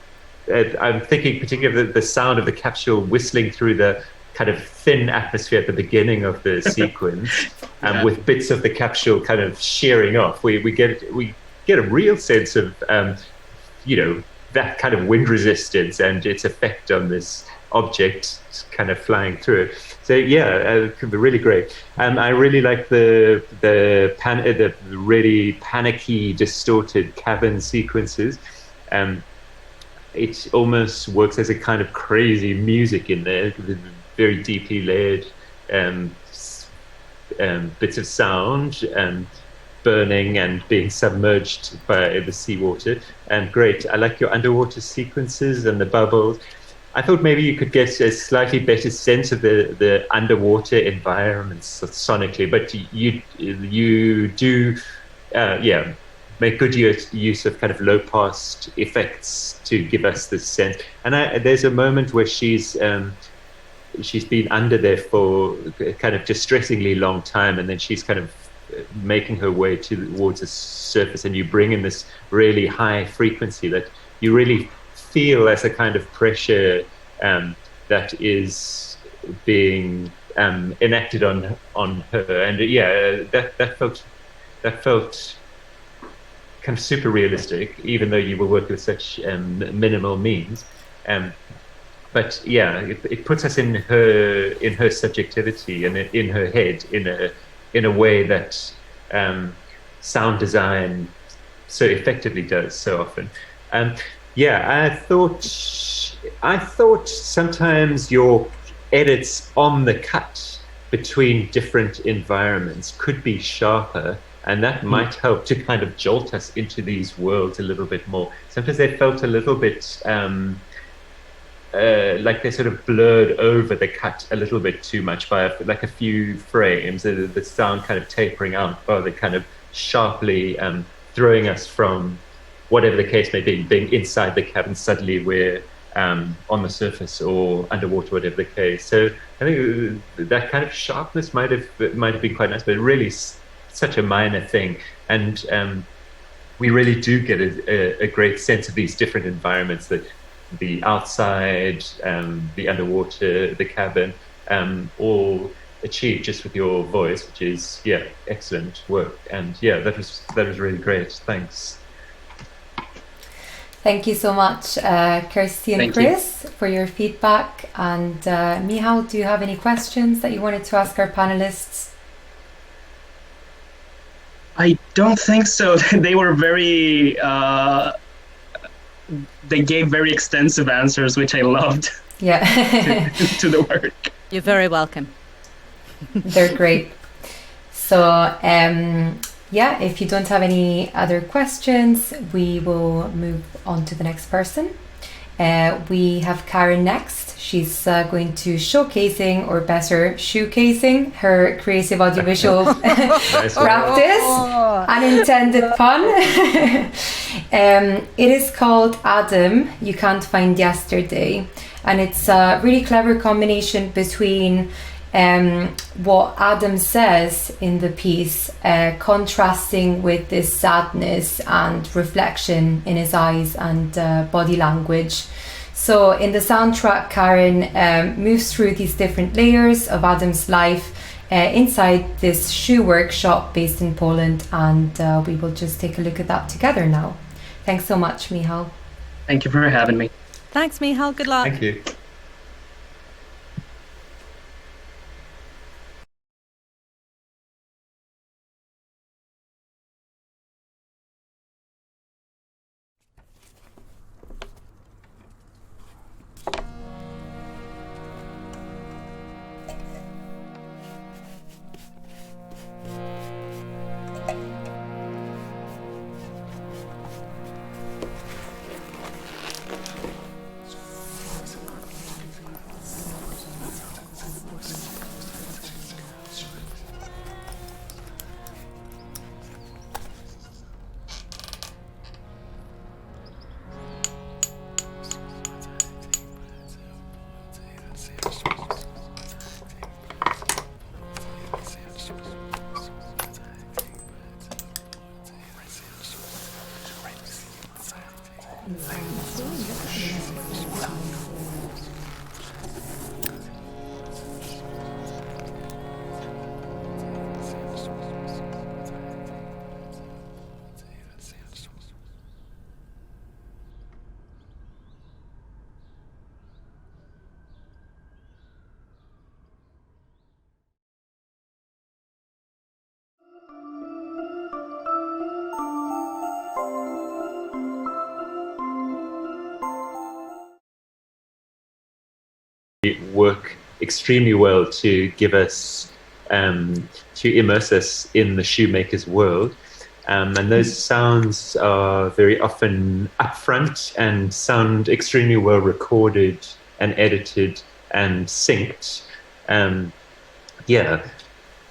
I'm thinking particularly of the sound of the capsule whistling through the kind of thin atmosphere at the beginning of the sequence, with bits of the capsule kind of shearing off. We get a real sense of that kind of wind resistance and its effect on this object kind of flying through it. So it could be really great. I really like the really panicky, distorted cabin sequences. It almost works as a kind of crazy music in there, with very deeply layered bits of sound, burning and being submerged by the seawater. And great. I like your underwater sequences and the bubbles. I thought maybe you could get a slightly better sense of the underwater environments sonically, but you do make good use of kind of low pass effects to give us this sense. And there's a moment where she's been under there for a kind of distressingly long time, and then she's kind of making her way towards the surface, and you bring in this really high frequency that you really feel as a kind of pressure that is being enacted on her. And that felt kind of super realistic, even though you were working with such minimal means. But it puts us in her subjectivity and in her head in a way that sound design so effectively does so often. I thought sometimes your edits on the cut between different environments could be sharper, and that might help to kind of jolt us into these worlds a little bit more. Sometimes they felt a little bit like they sort of blurred over the cut a little bit too much by like a few frames, the sound kind of tapering out, or the kind of sharply throwing us from whatever the case may be, being inside the cabin, suddenly we're on the surface or underwater, whatever the case. So I think that kind of sharpness might have been quite nice, but really such a minor thing. And we really do get a great sense of these different environments, that the outside, the underwater, the cabin, all achieved just with your voice, which is excellent work. And that was really great. Thanks. Thank you so much, Kirsty and Thank Chris, for your feedback. And Mihail, do you have any questions that you wanted to ask our panelists? I don't think so. They were very, they gave very extensive answers, which I loved. Yeah. to the work. You're very welcome. They're great. So, yeah, if you don't have any other questions, we will move on to the next person. We have Karen next. She's going to showcasing, or better, shoecasing her creative audiovisual practice. Unintended pun. It is called Adam, You Can't Find Yesterday. And it's a really clever combination between what Adam says in the piece, contrasting with this sadness and reflection in his eyes and body language. So in the soundtrack, Karen moves through these different layers of Adam's life inside this shoe workshop based in Poland, and we will just take a look at that together now. Thanks so much, Mihail. Thank you for having me. Thanks, Mihail. Good luck. Thank you. Work extremely well to give us, to immerse us in the shoemaker's world. And those sounds are very often upfront and sound extremely well recorded and edited and synced.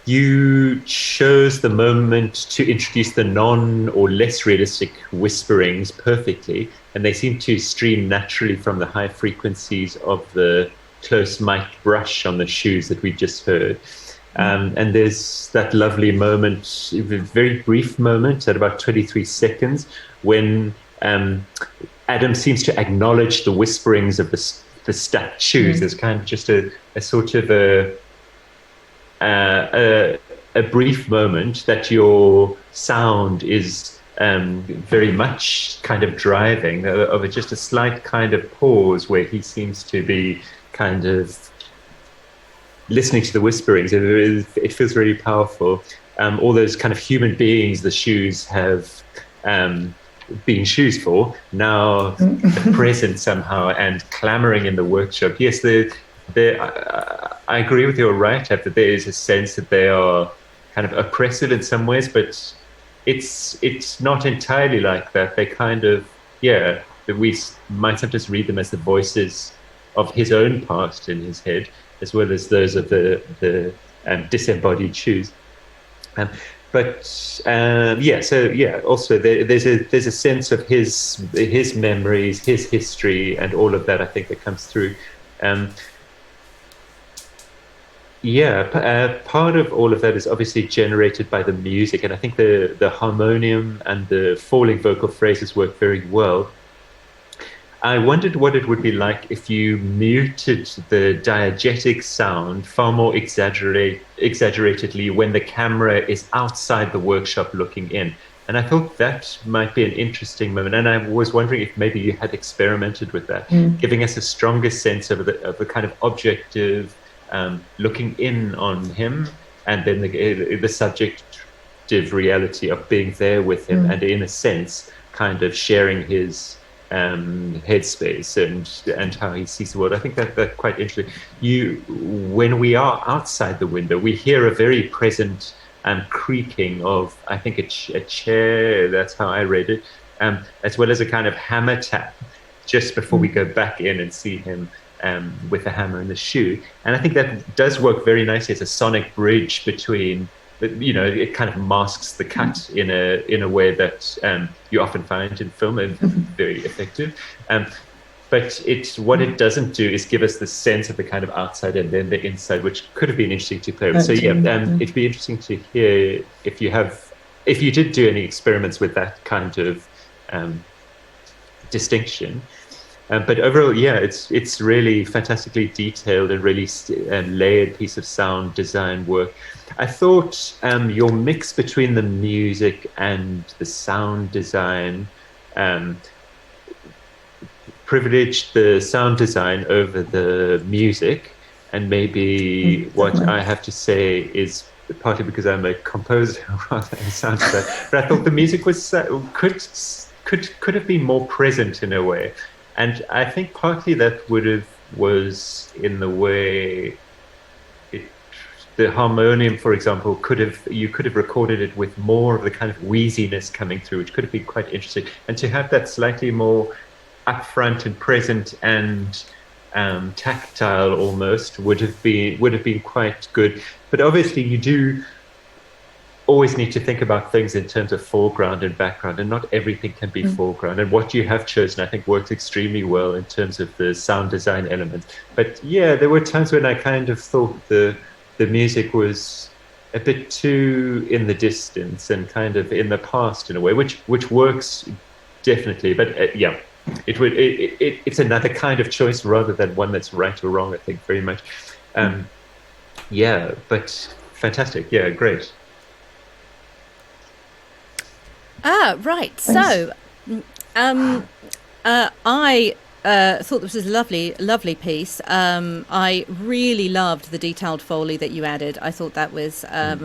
You chose the moment to introduce the non or less realistic whisperings perfectly, and they seem to stream naturally from the high frequencies of the close mic brush on the shoes that we just heard. And there's that lovely moment, a very brief moment at about 23 seconds, when Adam seems to acknowledge the whisperings of the stacked shoes. There's kind of just a sort of a brief moment that your sound is very much kind of driving, of just a slight kind of pause where he seems to be kind of listening to the whisperings. It feels really powerful. All those kind of human beings the shoes have been shoes for now present somehow and clamoring in the workshop. Yes, I agree with your write-up that there is a sense that they are kind of oppressive in some ways, but it's not entirely like that. They kind of, that we might sometimes read them as the voices of his own past in his head, as well as those of the disembodied shoes. Also there's a sense of his memories, his history, and all of that, I think, that comes through. Part of all of that is obviously generated by the music, and I think the harmonium and the falling vocal phrases work very well. I wondered what it would be like if you muted the diegetic sound far more exaggeratedly when the camera is outside the workshop looking in. And I thought that might be an interesting moment. And I was wondering if maybe you had experimented with that, giving us a stronger sense of the kind of objective looking in on him, and then the subjective reality of being there with him, and in a sense, kind of sharing his headspace and how he sees the world. I think that's quite interesting. When we are outside the window, we hear a very present creaking of, I think, a chair. That's how I read it, as well as a kind of hammer tap just before we go back in and see him with the hammer and the shoe. And I think that does work very nicely as a sonic bridge between. It kind of masks the cut in a way that you often find in film, and very effective. But what it doesn't do is give us the sense of the kind of outside and then the inside, which could have been interesting to play with. So it'd be interesting to hear if you did do any experiments with that kind of distinction. But overall, it's really fantastically detailed and really layered piece of sound design work. I thought your mix between the music and the sound design privileged the sound design over the music, and maybe what I have to say is partly because I'm a composer rather than a sound designer. But I thought the music was could have been more present in a way. And I think partly that was in the way the harmonium, for example, you could have recorded it with more of the kind of wheeziness coming through, which could have been quite interesting. And to have that slightly more upfront and present and tactile almost would have been quite good. But obviously, you do always need to think about things in terms of foreground and background, and not everything can be foreground. And what you have chosen, I think, works extremely well in terms of the sound design element. But there were times when I kind of thought the music was a bit too in the distance and kind of in the past in a way, which works definitely. But it's another kind of choice rather than one that's right or wrong, I think, very much. But fantastic. Yeah, great. Right. So, I thought this was a lovely piece. I really loved the detailed Foley that you added. I thought that was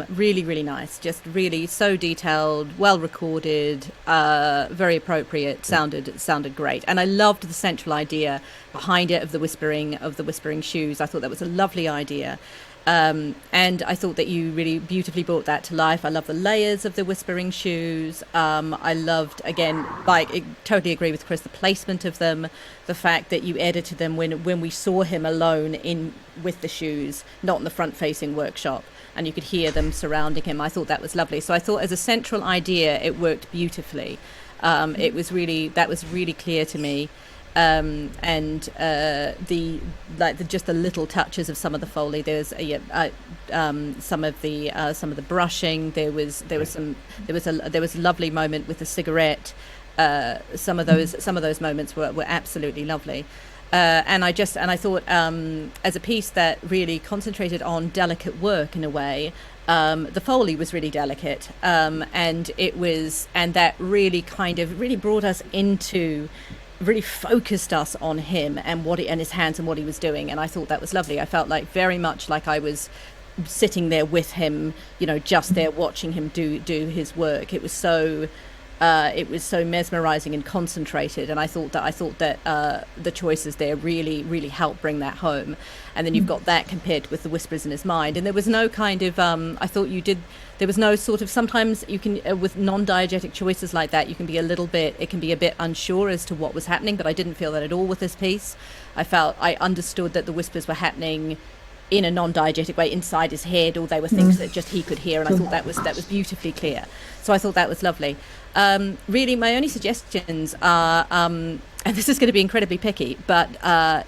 really, really nice. Just really so detailed, well recorded, very appropriate. Sounded great. And I loved the central idea behind it of the whispering shoes. I thought that was a lovely idea. And I thought that you really beautifully brought that to life. I love the layers of the whispering shoes. I loved, again, I totally agree with Chris, the placement of them, the fact that you edited them when we saw him alone with the shoes, not in the front-facing workshop, and you could hear them surrounding him. I thought that was lovely. So I thought as a central idea, it worked beautifully. That was really clear to me. And just the little touches of some of the Foley. There's some of the brushing. There was a lovely moment with the cigarette. Some of those moments were absolutely lovely. And I thought as a piece that really concentrated on delicate work in a way. The Foley was really delicate, and that really brought us into. Really focused us on him and his hands and what he was doing, and I thought that was lovely. I felt very much like I was sitting there with him, just there watching him do his work. It was so mesmerizing and concentrated, and I thought that the choices there really helped bring that home. And then you've got that compared with the whispers in his mind, and there was no kind of there was no sort of, sometimes you can with non-diegetic choices like that, it can be a bit unsure as to what was happening, but I didn't feel that at all with this piece. I understood that the whispers were happening in a non-diegetic way inside his head, or they were things that just he could hear, and I thought that was beautifully clear. So I thought that was lovely. Really, my only suggestions are, and this is going to be incredibly picky, but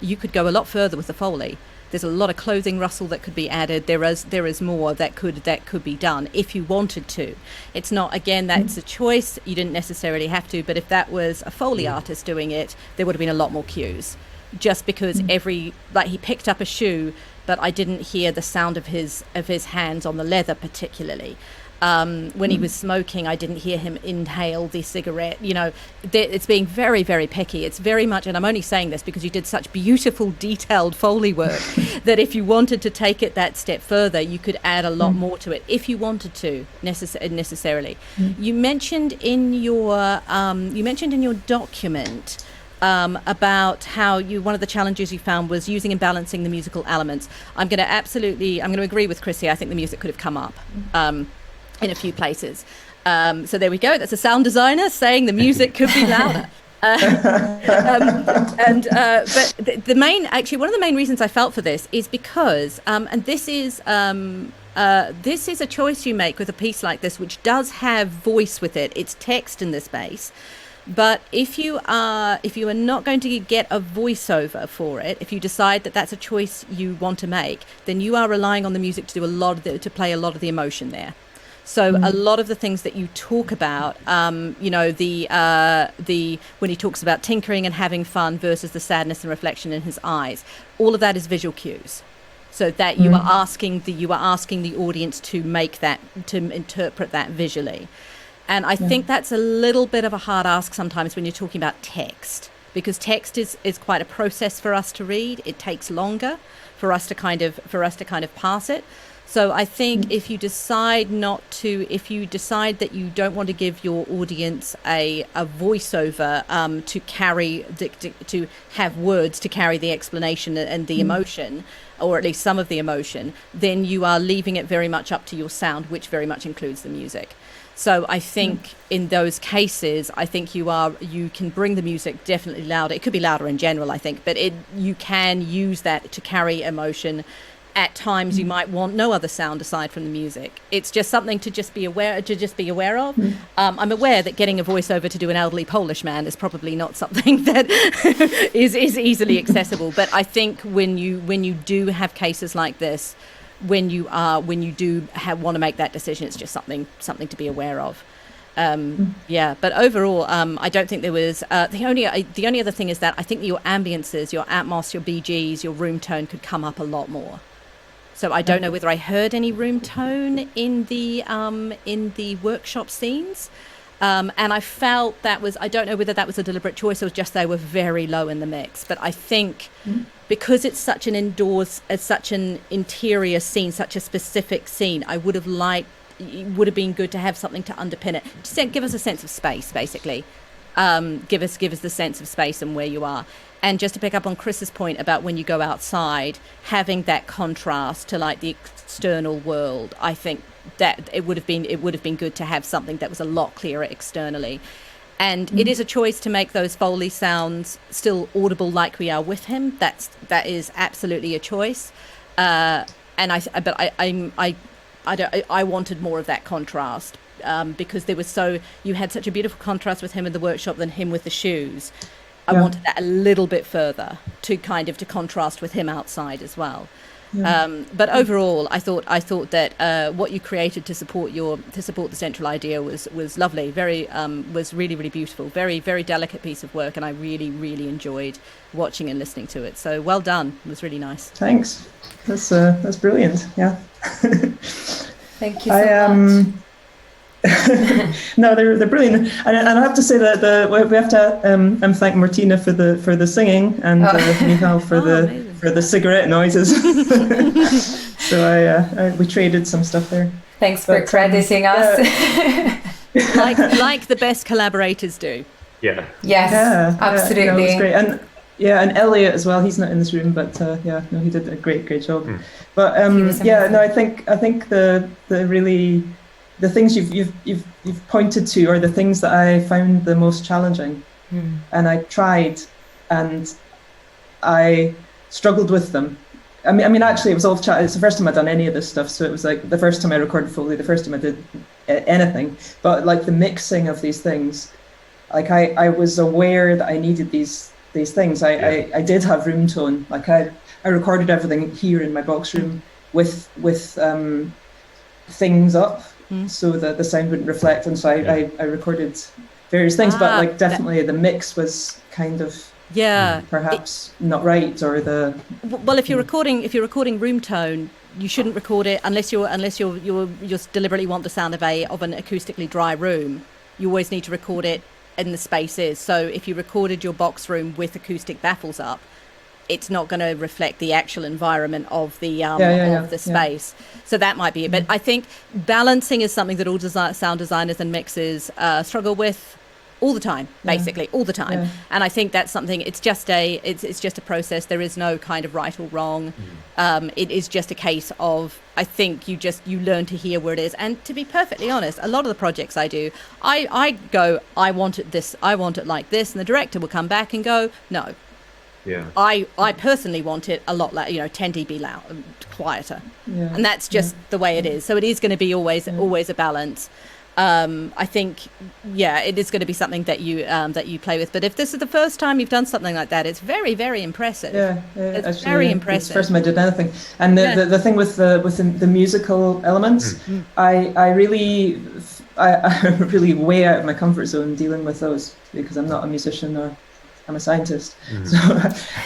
you could go a lot further with the Foley. There's a lot of clothing rustle that could be added. There is more that could be done if you wanted to. It's not, again, that's a choice. You didn't necessarily have to, but if that was a Foley artist doing it, there would have been a lot more cues. Just because he picked up a shoe, but I didn't hear the sound of his hands on the leather particularly. When he was smoking, I didn't hear him inhale the cigarette. It's being very, very picky. It's very much, and I'm only saying this because you did such beautiful, detailed Foley work that if you wanted to take it that step further, you could add a lot more to it if you wanted to necessarily. You mentioned in your document about how one of the challenges you found was using and balancing the musical elements. I'm going to agree with Chrissy. I think the music could have come up in a few places. So there we go. That's a sound designer saying the music could be louder. But one of the main reasons I felt for this is because, and this is a choice you make with a piece like this, which does have voice with it. It's text in this space. But if you are not going to get a voiceover for it, if you decide that that's a choice you want to make, then you are relying on the music to do to play a lot of the emotion there. So a lot of the things that you talk about, when he talks about tinkering and having fun versus the sadness and reflection in his eyes, all of that is visual cues. So that you are asking the audience to make that, to interpret that visually. And I think that's a little bit of a hard ask sometimes when you're talking about text, because text is quite a process for us to read. It takes longer for us to kind of pass it. So I think if you decide that you don't want to give your audience a voiceover to have words to carry the explanation and the emotion, or at least some of the emotion, then you are leaving it very much up to your sound, which very much includes the music. So I think in those cases, I think you can bring the music definitely louder. It could be louder in general, I think, but you can use that to carry emotion. At times you might want no other sound aside from the music. It's just something to just be aware of. I'm aware that getting a voiceover to do an elderly Polish man is probably not something that is easily accessible. But I think when you do have cases like this, when you do want to make that decision, it's just something to be aware of. But overall, I don't think there was the only other thing is that I think that your ambiences, your atmos, your BGs, your room tone could come up a lot more. So I don't know whether I heard any room tone in the workshop scenes, and I felt I don't know whether that was a deliberate choice or just they were very low in the mix. But I think because it's such an interior scene, such a specific scene, it would have been good to have something to underpin it. Just give us a sense of space, basically. Give us the sense of space and where you are. And just to pick up on Chris's point about when you go outside, having that contrast to like the external world, I think that it would have been good to have something that was a lot clearer externally. And it is a choice to make those Foley sounds still audible like we are with him. That is absolutely a choice. I wanted more of that contrast because you had such a beautiful contrast with him in the workshop than him with the shoes. I wanted that a little bit further to contrast with him outside as well. But overall, I thought that what you created to support the central idea was lovely. Was really, really beautiful. Very, very delicate piece of work, and I really, really enjoyed watching and listening to it. So well done. It was really nice. Thanks. That's brilliant. Yeah. Thank you so much. No, they're brilliant, and I have to say that we have to thank Martina for the singing and Mihail for the cigarette noises. So we traded some stuff there. Thanks for crediting us. like the best collaborators do. Yeah. Yes. Yeah, absolutely. That was great. And Elliot as well. He's not in this room, but he did a great job. But I think the things you've pointed to are the things that I found the most challenging, and I tried, and I struggled with them. I mean, actually, it was all it's the first time I'd done any of this stuff, so it was like the first time I recorded Foley, the first time I did anything. But like the mixing of these things, like I was aware that I needed these things. I did have room tone. Like I recorded everything here in my box room with things up so that the sound wouldn't reflect, and so I recorded various things, but like definitely the mix was kind of perhaps not right, or the well, if you're recording room tone, you shouldn't record it unless you deliberately want the sound of an acoustically dry room. You always need to record it in the spaces. So if you recorded your box room with acoustic baffles up, it's not going to reflect the actual environment of the space. So that might be it. But I think balancing is something that all sound designers and mixers struggle with all the time, basically all the time. And I think that's something. It's just a process. There is no kind of right or wrong. It is just a case of, I think you learn to hear where it is. And to be perfectly honest, a lot of the projects I do, I go, I want it like this, and the director will come back and go, no. Yeah. I personally want it a lot 10 dB loud, quieter, and that's just the way it is. So it is going to be always a balance. I think, it is going to be something that you play with. But if this is the first time you've done something like that, it's very, very impressive. It's actually, very impressive. It's the first time I did anything. And the thing with the musical elements, I really way out of my comfort zone dealing with those, because I'm not a musician or I'm a scientist. So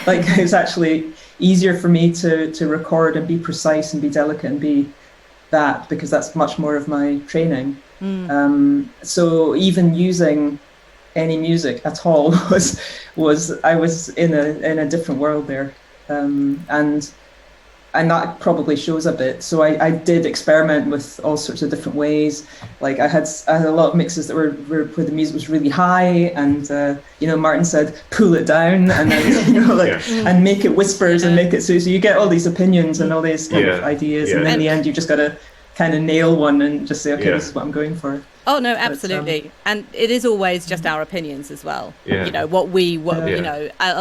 like it's actually easier for me to record and be precise and be delicate and be that, because that's much more of my training. So even using any music at all was I was in a different world there, and that probably shows a bit. So I did experiment with all sorts of different ways. Like I had a lot of mixes that were where the music was really high, and Martin said pull it down, and then and make it whispers and make it so you get all these opinions and all these kind of ideas, and in the end you just got to kind of nail one and just say, okay, this is what I'm going for. Oh no, absolutely. And it is always just our opinions as well. A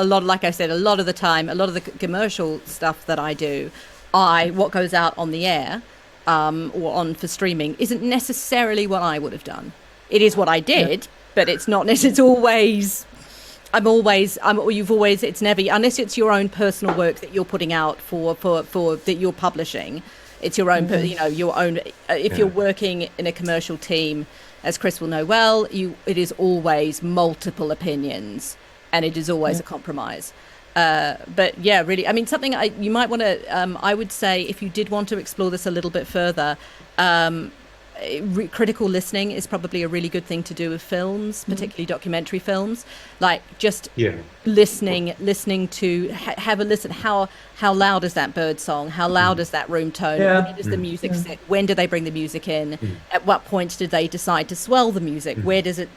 lot, like I said, a lot of the time, a lot of the commercial stuff that I do, what goes out on the air or on for streaming isn't necessarily what I would have done. It is what I did, but it's not necessarily it's never, unless it's your own personal work that you're putting out for that you're publishing. It's your own, your own. If you're working in a commercial team, as Chris will know well, it is always multiple opinions, and it is always a compromise. But really, I mean, something you might want to. I would say, if you did want to explore this a little bit further, critical listening is probably a really good thing to do with films, particularly documentary films. Like just listening to have a listen. How loud is that bird song? How loud is that room tone? When does the music sit? When do they bring the music in? At what points did they decide to swell the music? Where does it?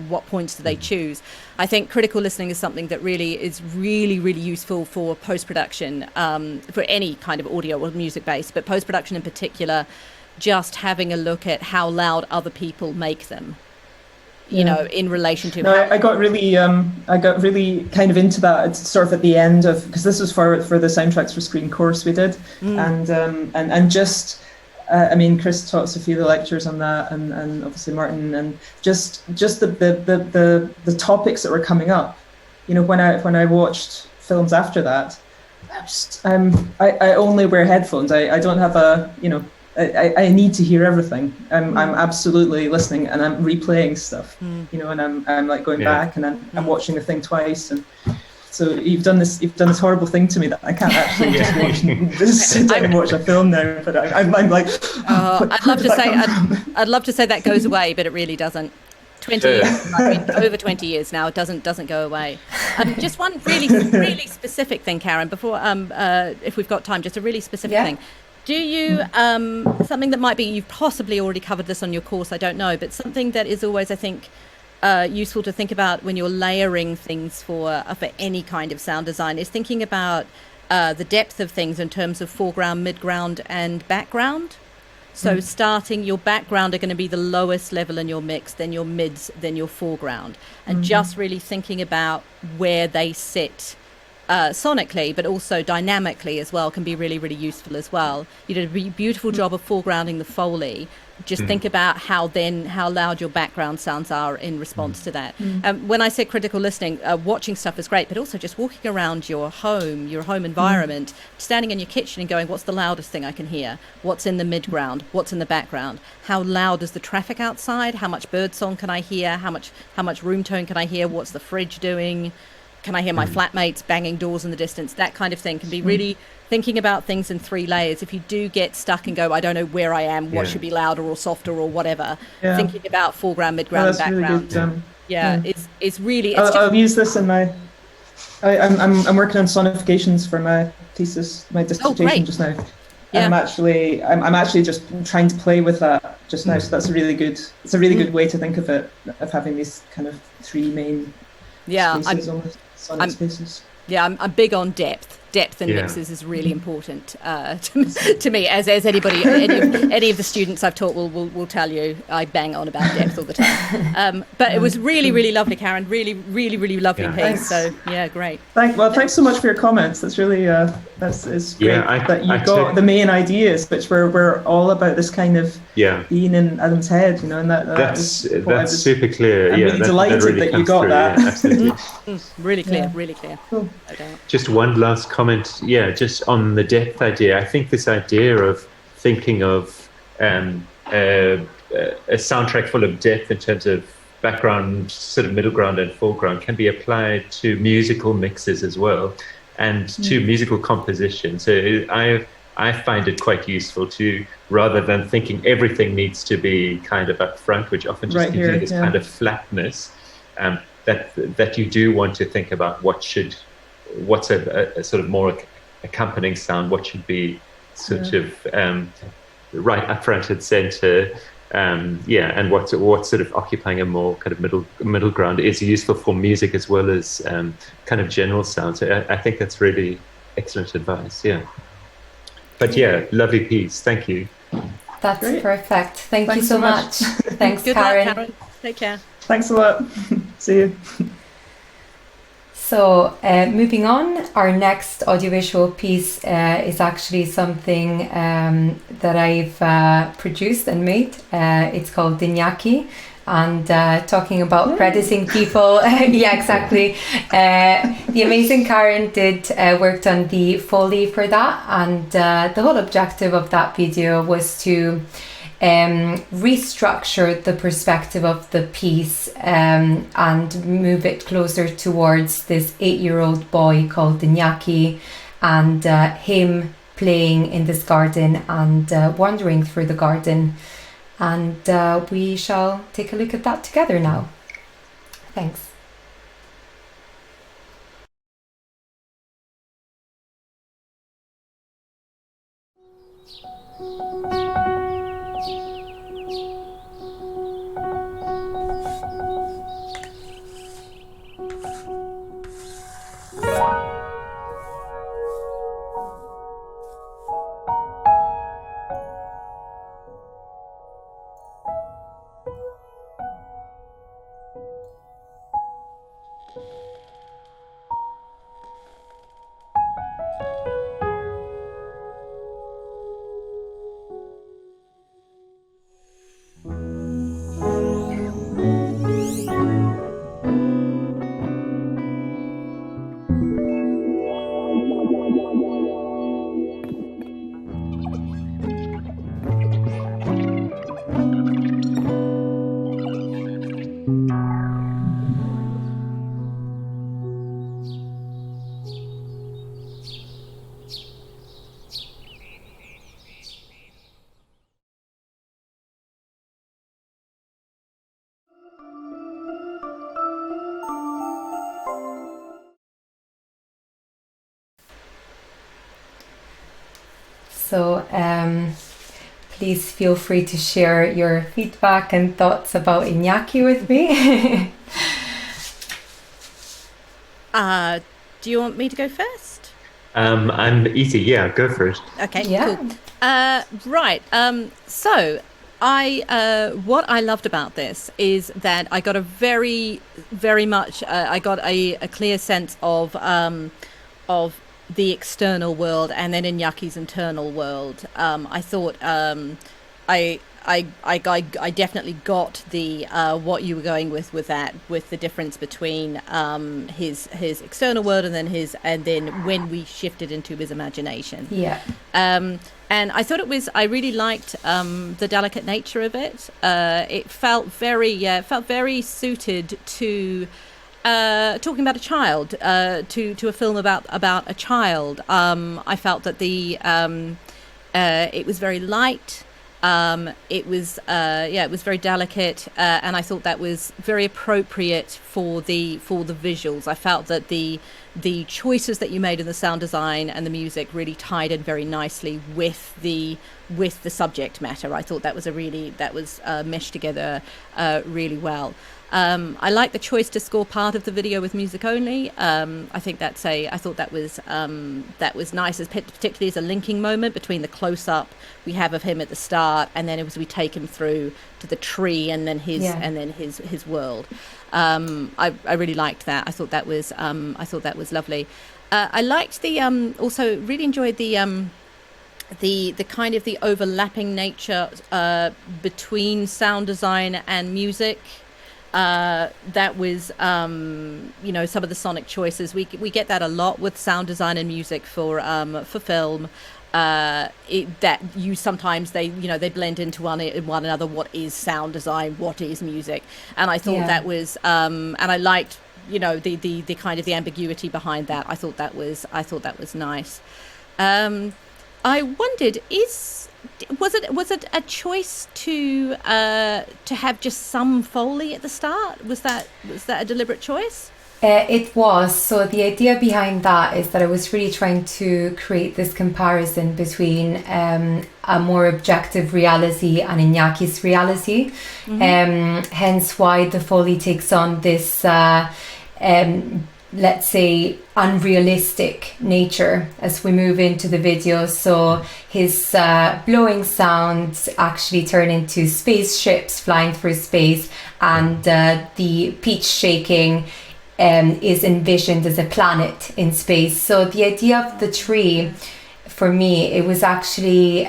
What points do they choose? I think critical listening is something that really is really, really useful for post-production, for any kind of audio or music based, but post-production in particular. Just having a look at how loud other people make them, in relation to. No, I got really kind of into that. It's sort of at the end of, because this was for the soundtracks for screen course we did, and just. I mean, Chris taught us a few of the lectures on that, and obviously Martin, and just the topics that were coming up. When I watched films after that, I only wear headphones. I don't have I need to hear everything. I'm absolutely listening, and I'm replaying stuff, and I'm like going back, and I'm watching the thing twice, and so you've done this horrible thing to me that I can't actually just sit down and watch a film now. But I'm like, I'd love to say that goes away, but it really doesn't. 20 years, over 20 years now, it doesn't go away. Just one really specific thing, Karen. Before, if we've got time, just a really specific thing. Do you, something that might be, you've possibly already covered this on your course, I don't know, but something that is always, I think, useful to think about when you're layering things for any kind of sound design is thinking about the depth of things in terms of foreground, midground, and background. So starting, your background are going to be the lowest level in your mix, then your mids, then your foreground. And just really thinking about where they sit sonically, but also dynamically as well, can be really, really useful as well. You did a beautiful job of foregrounding the Foley. Just think about how loud your background sounds are in response to that. When I say critical listening, watching stuff is great, but also just walking around your home environment, standing in your kitchen and going, what's the loudest thing I can hear? What's in the midground? What's in the background? How loud is the traffic outside? How much birdsong can I hear? How much room tone can I hear? What's the fridge doing? Can I hear my flatmates banging doors in the distance? That kind of thing can be really thinking about things in 3 layers. If you do get stuck and go, I don't know where I am, what should be louder or softer or whatever, thinking about foreground, midground, background. Really good, it's really... I'll use this in my... I'm working on sonifications for my thesis, my dissertation just now. And I'm actually just trying to play with that just now. So that's a really good way to think of it, of having these kind of 3 main spaces on the sonic spaces. Yeah, I'm big on depth. Depth in mixes is really important to me, as anybody, any of the students I've taught will tell you. I bang on about depth all the time. But it was really, really lovely, Karen. Really, really, really lovely piece. So great. Thanks so much for your comments. That's really it's great that you got the main ideas, which were all about this kind of being in Adam's head, and that's super clear. I'm really delighted that you got that. Absolutely. Really clear, really clear. Cool. Just one last comment. Just on the depth idea. I think this idea of thinking of a soundtrack full of depth in terms of background, sort of middle ground and foreground can be applied to musical mixes as well, and to musical composition. So I find it quite useful to, rather than thinking everything needs to be kind of up front, which often just gives you this kind of flatness, that you do want to think about what's a sort of more accompanying sound, what should be sort of right up front and center, and what's sort of occupying a more kind of middle ground is useful for music as well as kind of general sound. So I think that's really excellent advice. But lovely piece. Thank you. That's perfect. Thank you so much. Thanks, Good Karen. luck, Karen. Take care. Thanks a lot. See you. So moving on, our next audiovisual piece is actually something that I've produced and made. It's called Dignaki, and talking about crediting people. Exactly. The amazing Karen worked on the Foley for that, and the whole objective of that video was to restructure the perspective of the piece and move it closer towards this 8-year-old boy called Dignaki, and him playing in this garden and wandering through the garden. And we shall take a look at that together now. Thanks. So please feel free to share your feedback and thoughts about Dignaki with me. Do you want me to go first? I'm easy. Yeah, go for it. Okay, cool. Right. So what I loved about this is that I got a very, very much, I got a clear sense of the external world and then Inyaki's internal world. I thought I definitely got the what you were going with that, with the difference between his external world and then when we shifted into his imagination. Yeah. And I thought I really liked the delicate nature of it. It felt very suited to talking about a child, to a film about a child. I felt that it was very light. It was very delicate, and I thought that was very appropriate for the visuals. I felt that the choices that you made in the sound design and the music really tied in very nicely with the subject matter. I thought that was meshed together really well. I like the choice to score part of the video with music only. I think I thought that was nice, particularly as a linking moment between the close-up we have of him at the start, and then as we take him through to the tree and then his world. I really liked that. I thought that was lovely. I liked also really enjoyed the kind of the overlapping nature between sound design and music. That was some of the sonic choices. We get that a lot with sound design and music for film. That you sometimes they blend into one another. What is sound design? What is music? And I thought that was and I liked the kind of the ambiguity behind that. I thought that was nice. I wondered, was it a choice to have just some Foley at the start? Was that a deliberate choice? It was. So the idea behind that is that I was really trying to create this comparison between a more objective reality and Inyaki's reality. Hence why the Foley takes on this let's say unrealistic nature as we move into the video. So his blowing sounds actually turn into spaceships flying through space, and the peach shaking is envisioned as a planet in space. So the idea of the tree, for me, it was actually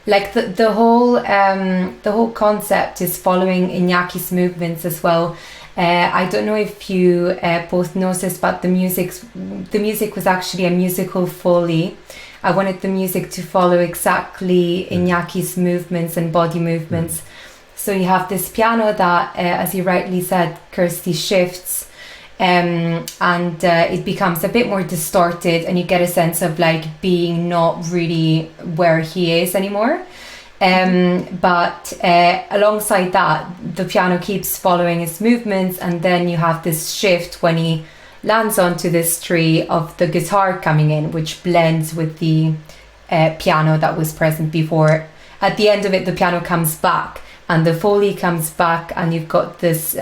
like the whole concept is following Inyaki's movements as well. I don't know if you both noticed, but the music was actually a musical Foley. I wanted the music to follow exactly Inyaki's movements and body movements. So you have this piano that, as you rightly said, Kirsty, shifts, and it becomes a bit more distorted, and you get a sense of like being not really where he is anymore. But alongside that, the piano keeps following his movements, and then you have this shift when he lands onto this tree of the guitar coming in, which blends with the piano that was present before. At the end of it, the piano comes back and the Foley comes back, and you've got this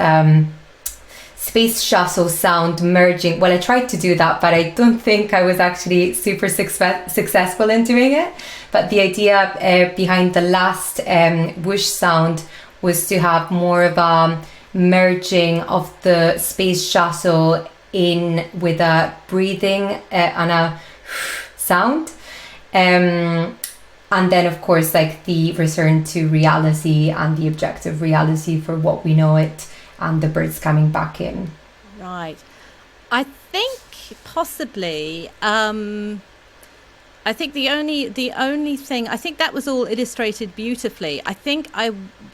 space shuttle sound merging. Well, I tried to do that, but I don't think I was actually super successful in doing it. But the idea behind the last whoosh sound was to have more of a merging of the space shuttle in with a breathing and a sound. And then, of course, like the return to reality and the objective reality for what we know it, and the birds coming back in. Right. I think possibly, I think the only thing, I think that was all illustrated beautifully. I think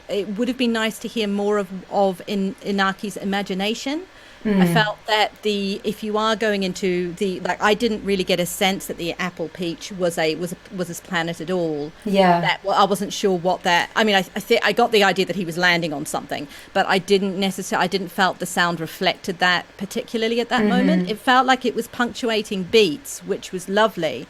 it would have been nice to hear more of Inaki's imagination. I felt that if you are going into I didn't really get a sense that the apple peach was his planet at all. Yeah. I wasn't sure what that. I mean, I got the idea that he was landing on something, but I didn't felt the sound reflected that particularly at that moment. It felt like it was punctuating beats, which was lovely,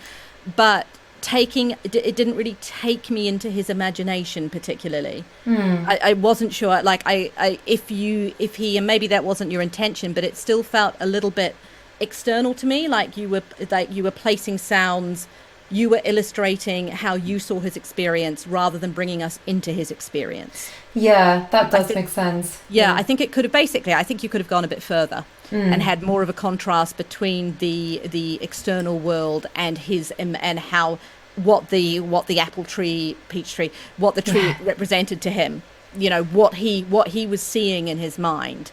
but it didn't really take me into his imagination particularly. I wasn't sure, like if he, and maybe that wasn't your intention, but it still felt a little bit external to me, like you were placing sounds you were illustrating how you saw his experience rather than bringing us into his experience. Yeah, that does make sense. Yeah, I think it could have I think you could have gone a bit further and had more of a contrast between the external world and his and how what the apple tree, peach tree, what the tree represented to him. You know, what he was seeing in his mind.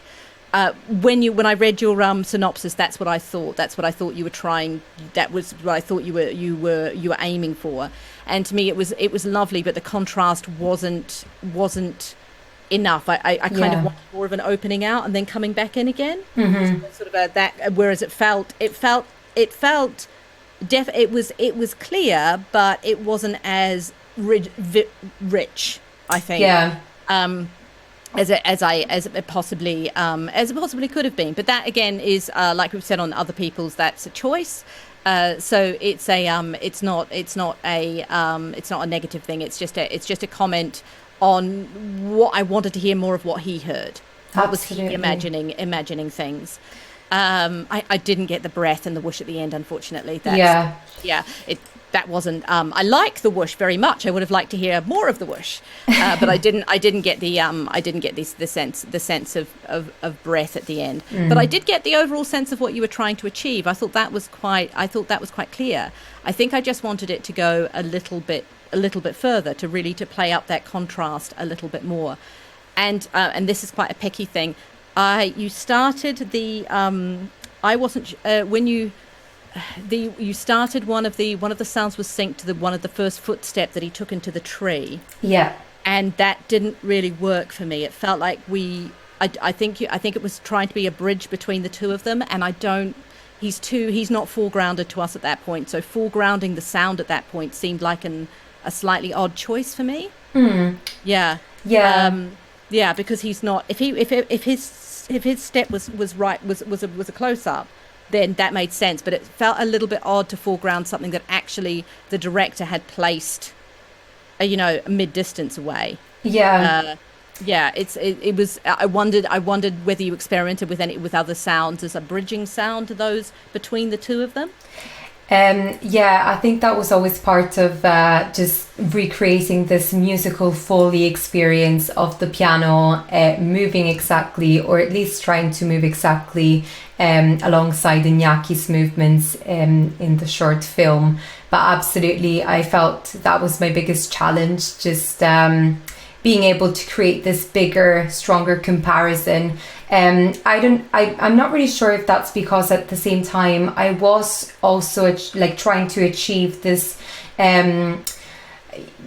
When I read your synopsis, that's what I thought. That's what I thought you were trying. That was what I thought you were aiming for. And to me, it was lovely, but the contrast wasn't enough. I kind of wanted more of an opening out and then coming back in again. Mm-hmm. So sort of that. Whereas it was clear, but it wasn't as rich. I think. Yeah. As it possibly could have been, but that again is like we've said on other people's. That's a choice. So it's not a negative thing. It's just a comment on what I wanted to hear more of what he heard. What was he imagining things? I didn't get the breath and the whoosh at the end, unfortunately. That wasn't. I like the whoosh very much. I would have liked to hear more of the whoosh, but I didn't get the sense of breath at the end. But I did get the overall sense of what you were trying to achieve. I thought that was quite clear. I think I just wanted it to go a little bit further to play up that contrast a little bit more. And this is quite a picky thing. You started the. I wasn't when you. You started one of the sounds was synced to one of the first footstep that he took into the tree. Yeah. And that didn't really work for me. It felt like I think it was trying to be a bridge between the two of them, and he's not foregrounded to us at that point. So foregrounding the sound at that point seemed like a slightly odd choice for me. Yeah. Yeah. Yeah, because he's not if his step was a close up, then that made sense, but it felt a little bit odd to foreground something that actually the director had placed, mid-distance away. Yeah. It was. I wondered whether you experimented with other sounds as a bridging sound to those between the two of them. I think that was always part of just recreating this musical Foley experience of the piano moving exactly, or at least trying to move exactly alongside Inyaki's movements in the short film. But absolutely, I felt that was my biggest challenge, just being able to create this bigger, stronger comparison. I'm not really sure if that's because at the same time I was also trying to achieve this,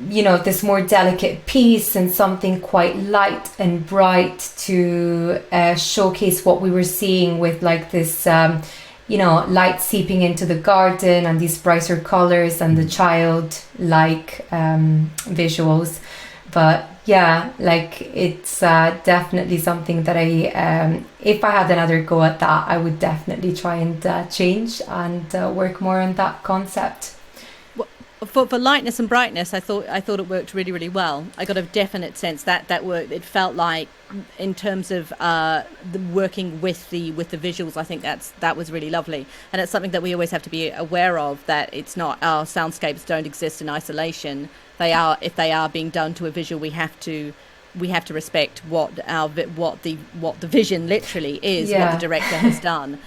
this more delicate piece and something quite light and bright to showcase what we were seeing with this, light seeping into the garden and these brighter colors and the child-like visuals. But yeah, it's definitely something that if I had another go at that, I would definitely try and change and work more on that concept. Well, for lightness and brightness, I thought it worked really, really well. I got a definite sense that worked. It felt like, in terms of the working with the visuals, I think that was really lovely, and it's something that we always have to be aware of. That it's not, our soundscapes don't exist in isolation. If they are being done to a visual, we have to respect what the vision literally is, what the director has done.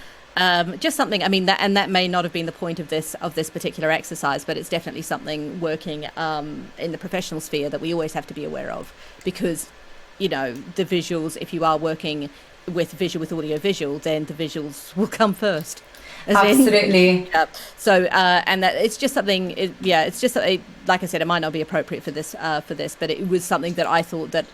Just something. I mean, that may not have been the point of this particular exercise, but it's definitely something working in the professional sphere that we always have to be aware of, because the visuals. If you are working with audio visual, then the visuals will come first. Absolutely. So, and that it's just something. It's just something. Like I said, it might not be appropriate for this, but it was something that I thought that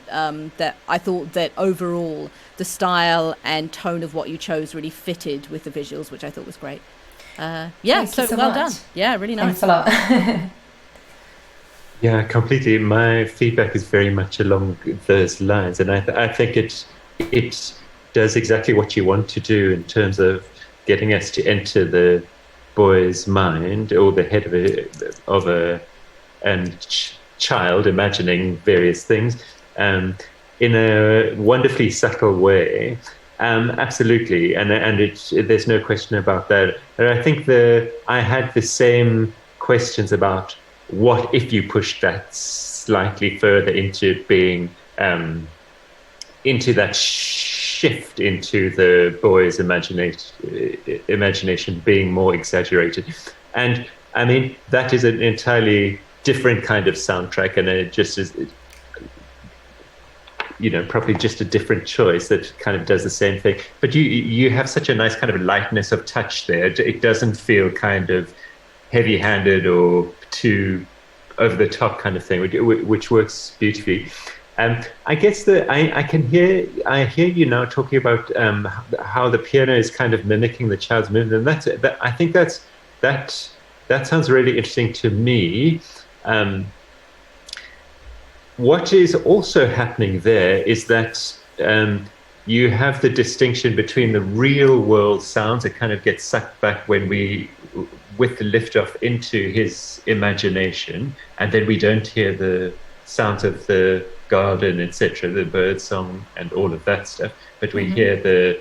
overall the style and tone of what you chose really fitted with the visuals, which I thought was great. So well done. Yeah, really nice. Thanks a lot. Yeah, completely. My feedback is very much along those lines, and I think it does exactly what you want to do in terms of getting us to enter the boy's mind, or the head of a child imagining various things in a wonderfully subtle way. Absolutely, and there's no question about that. And I think I had the same questions about what if you push that slightly further into being into that shift into the boy's imagination being more exaggerated. And I mean, that is an entirely different kind of soundtrack, and it just is, probably just a different choice that kind of does the same thing. But you have such a nice kind of lightness of touch there. It doesn't feel kind of heavy-handed or too over-the-top kind of thing, which works beautifully. I guess I hear you now talking about how the piano is kind of mimicking the child's movement, and I think that sounds really interesting to me. What is also happening there is that you have the distinction between the real world sounds that kind of get sucked back with the liftoff into his imagination, and then we don't hear the sounds of the garden, etc., the bird song and all of that stuff, but we hear the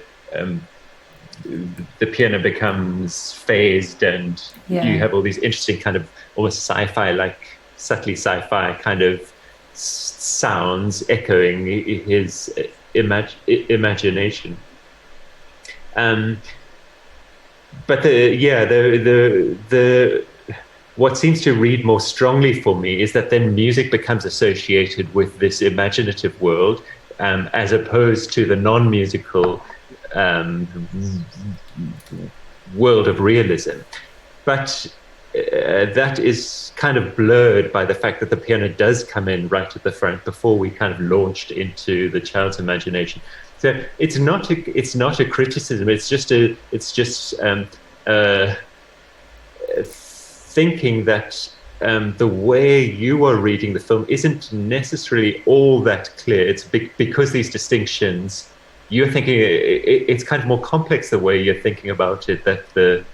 piano becomes phased, and you have all these interesting kind of almost sci-fi, like subtly sci-fi kind of sounds echoing his imagination. But the what seems to read more strongly for me is that then music becomes associated with this imaginative world, as opposed to the non-musical world of realism. But that is kind of blurred by the fact that the piano does come in right at the front before we kind of launched into the child's imagination. So it's not a criticism. It's just thinking that the way you are reading the film isn't necessarily all that clear. It's because these distinctions, you're thinking it's kind of more complex the way you're thinking about it, that the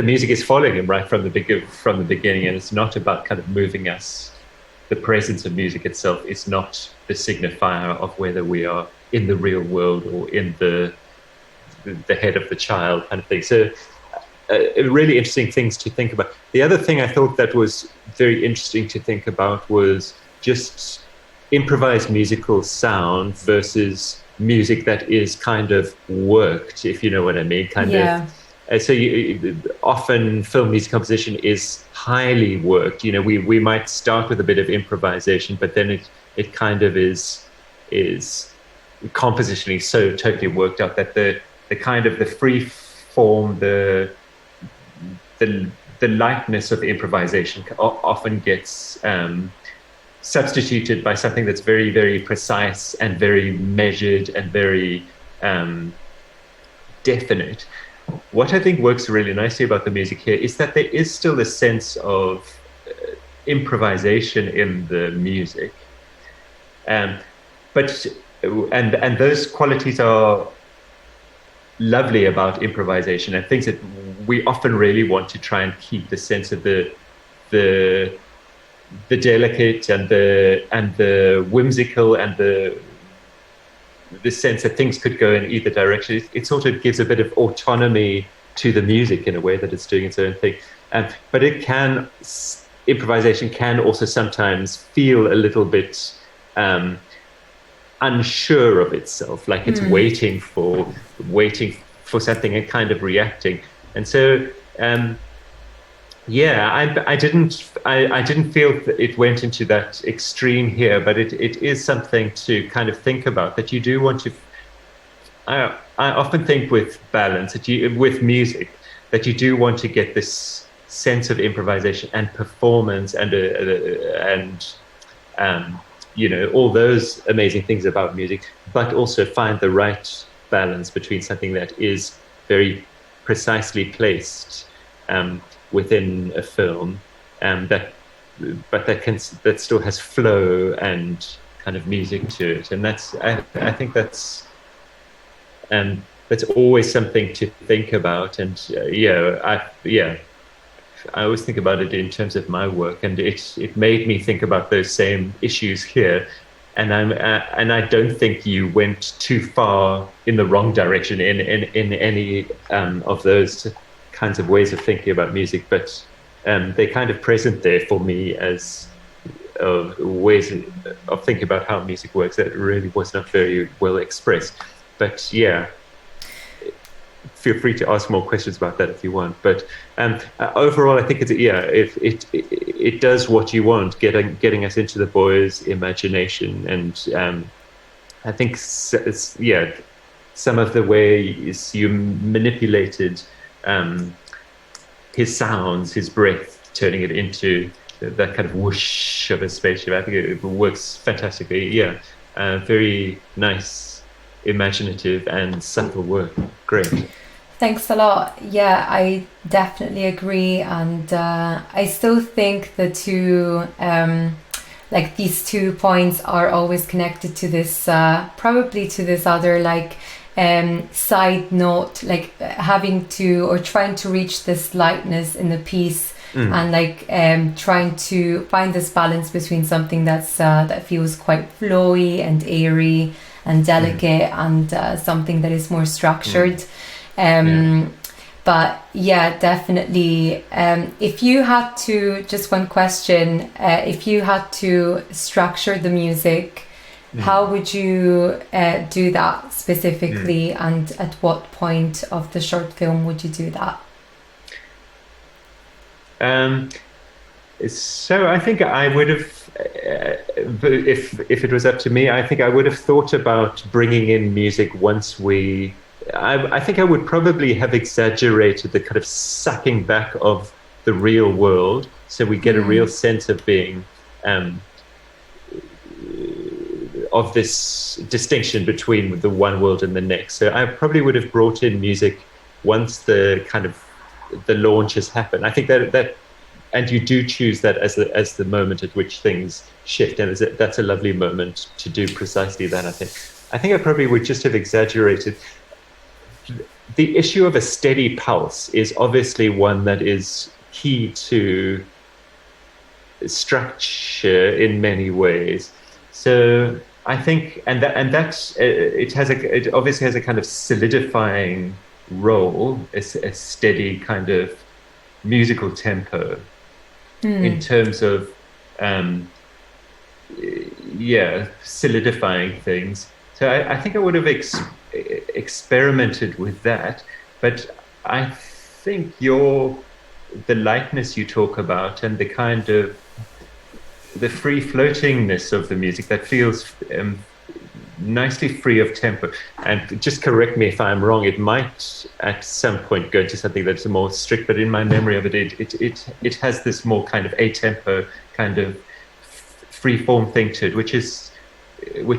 music is following him right from the beginning, and it's not about kind of moving us. The presence of music itself is not the signifier of whether we are in the real world or in the head of the child kind of thing. So really interesting things to think about. The other thing I thought that was very interesting to think about was just improvised musical sound versus music that is kind of worked, if you know what I mean, so often film music composition is highly worked. We might start with a bit of improvisation, but then it kind of is compositionally so totally worked out that the kind of the free form, the lightness of improvisation often gets substituted by something that's very, very precise and very measured and very definite. What I think works really nicely about the music here is that there is still a sense of improvisation in the music, but those qualities are lovely about improvisation, and things that we often really want to try and keep the sense of the delicate and the whimsical and the sense that things could go in either direction. It sort of gives a bit of autonomy to the music in a way that it's doing its own thing. But improvisation can also sometimes feel a little bit unsure of itself, like it's waiting for something and kind of reacting. And so I didn't feel that it went into that extreme here, but it is something to kind of think about, that you do want to. I often think with balance, with music, that you do want to get this sense of improvisation and performance and all those amazing things about music, but also find the right balance between something that is very precisely placed within a film, that still has flow and kind of music to it, and I think that's always something to think about. And I always think about it in terms of my work, and it made me think about those same issues here. And I don't think you went too far in the wrong direction in any of those kinds of ways of thinking about music, but they're kind of present there for me as ways of thinking about how music works that really was not very well expressed. But yeah, feel free to ask more questions about that if you want. But overall, I think it does what you want, getting us into the boy's imagination, and I think some of the ways you manipulated his sounds, his breath, turning it into that kind of whoosh of a spaceship. I think it works fantastically. Yeah, very nice, imaginative and subtle work. Great. Thanks a lot. Yeah, I definitely agree, and I still think the two, these 2 points are always connected to this, probably to this other side note, having to or trying to reach this lightness in the piece, and trying to find this balance between something that's that feels quite flowy and airy and delicate, and something that is more structured. But yeah, definitely. If you had to, just one question, if you had to structure the music, how would you do that specifically, and at what point of the short film would you do that? So I think I would have, if it was up to me, I think I would have thought about bringing in music once I think I would probably have exaggerated the kind of sucking back of the real world, so we get a real sense of being of this distinction between the one world and the next. So I probably would have brought in music once the launch has happened. I think that and you do choose that as the moment at which things shift, and that's a lovely moment to do precisely that. I think I probably would just have exaggerated. The issue of a steady pulse is obviously one that is key to structure in many ways. So I think, and that it obviously has a kind of solidifying role, a steady kind of musical tempo in terms of solidifying things. So I think I would have experimented with that, but I think the lightness you talk about and the kind of the free floatingness of the music that feels nicely free of tempo, and just correct me if I'm wrong, it might at some point go to something that's more strict, but in my memory of it has this more kind of a-tempo kind of free form thing to it, which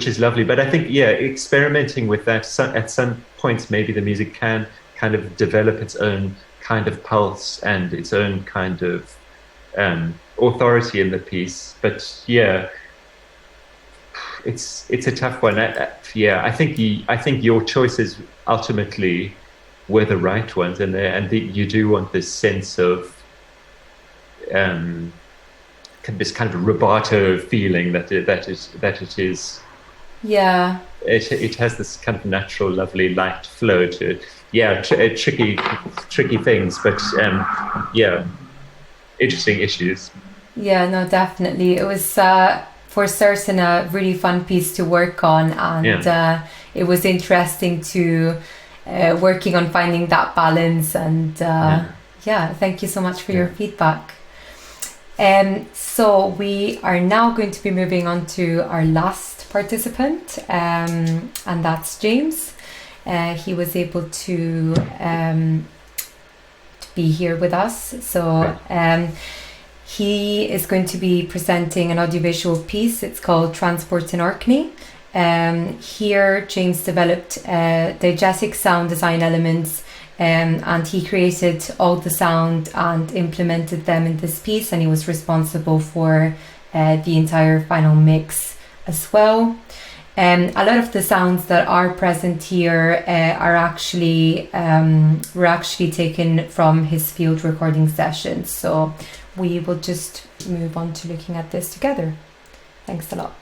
is lovely. But I think, experimenting with that, at some points maybe the music can kind of develop its own kind of pulse and its own kind of authority in the piece. But it's a tough one. I think your choices ultimately were the right ones, and you do want this sense of this kind of rubato feeling that it is. Yeah. It has this kind of natural, lovely, light flow to it. Yeah, tricky things, but interesting issues. Yeah, no, definitely. It was for certain a really fun piece to work on, and it was interesting to working on finding that balance. And thank you so much for your feedback. So we are now going to be moving on to our last participant, and that's James. He was able to be here with us. So he is going to be presenting an audiovisual piece. It's called Transport in Orkney. Here, James developed diegetic sound design elements, and he created all the sound and implemented them in this piece, and he was responsible for the entire final mix as well. A lot of the sounds that are present here were actually taken from his field recording sessions. So we will just move on to looking at this together. Thanks a lot.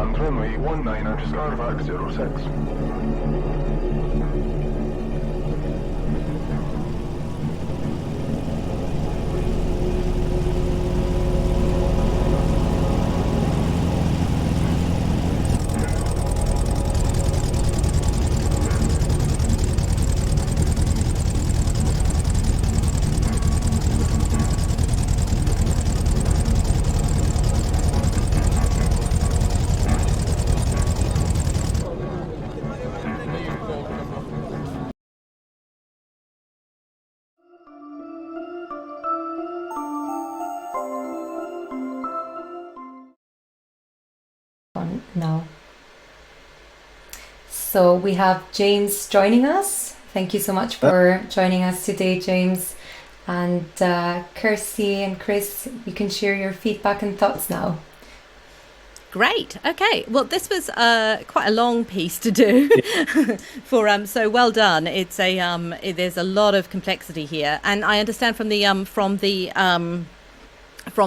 Lands runway 19 or just artifact 06. Now. So we have James joining us. Thank you so much for joining us today, James. And Kirsty and Chris, you can share your feedback and thoughts now. Great. Okay. Well, this was quite a long piece to do for so well done. It's there's a lot of complexity here, and I understand from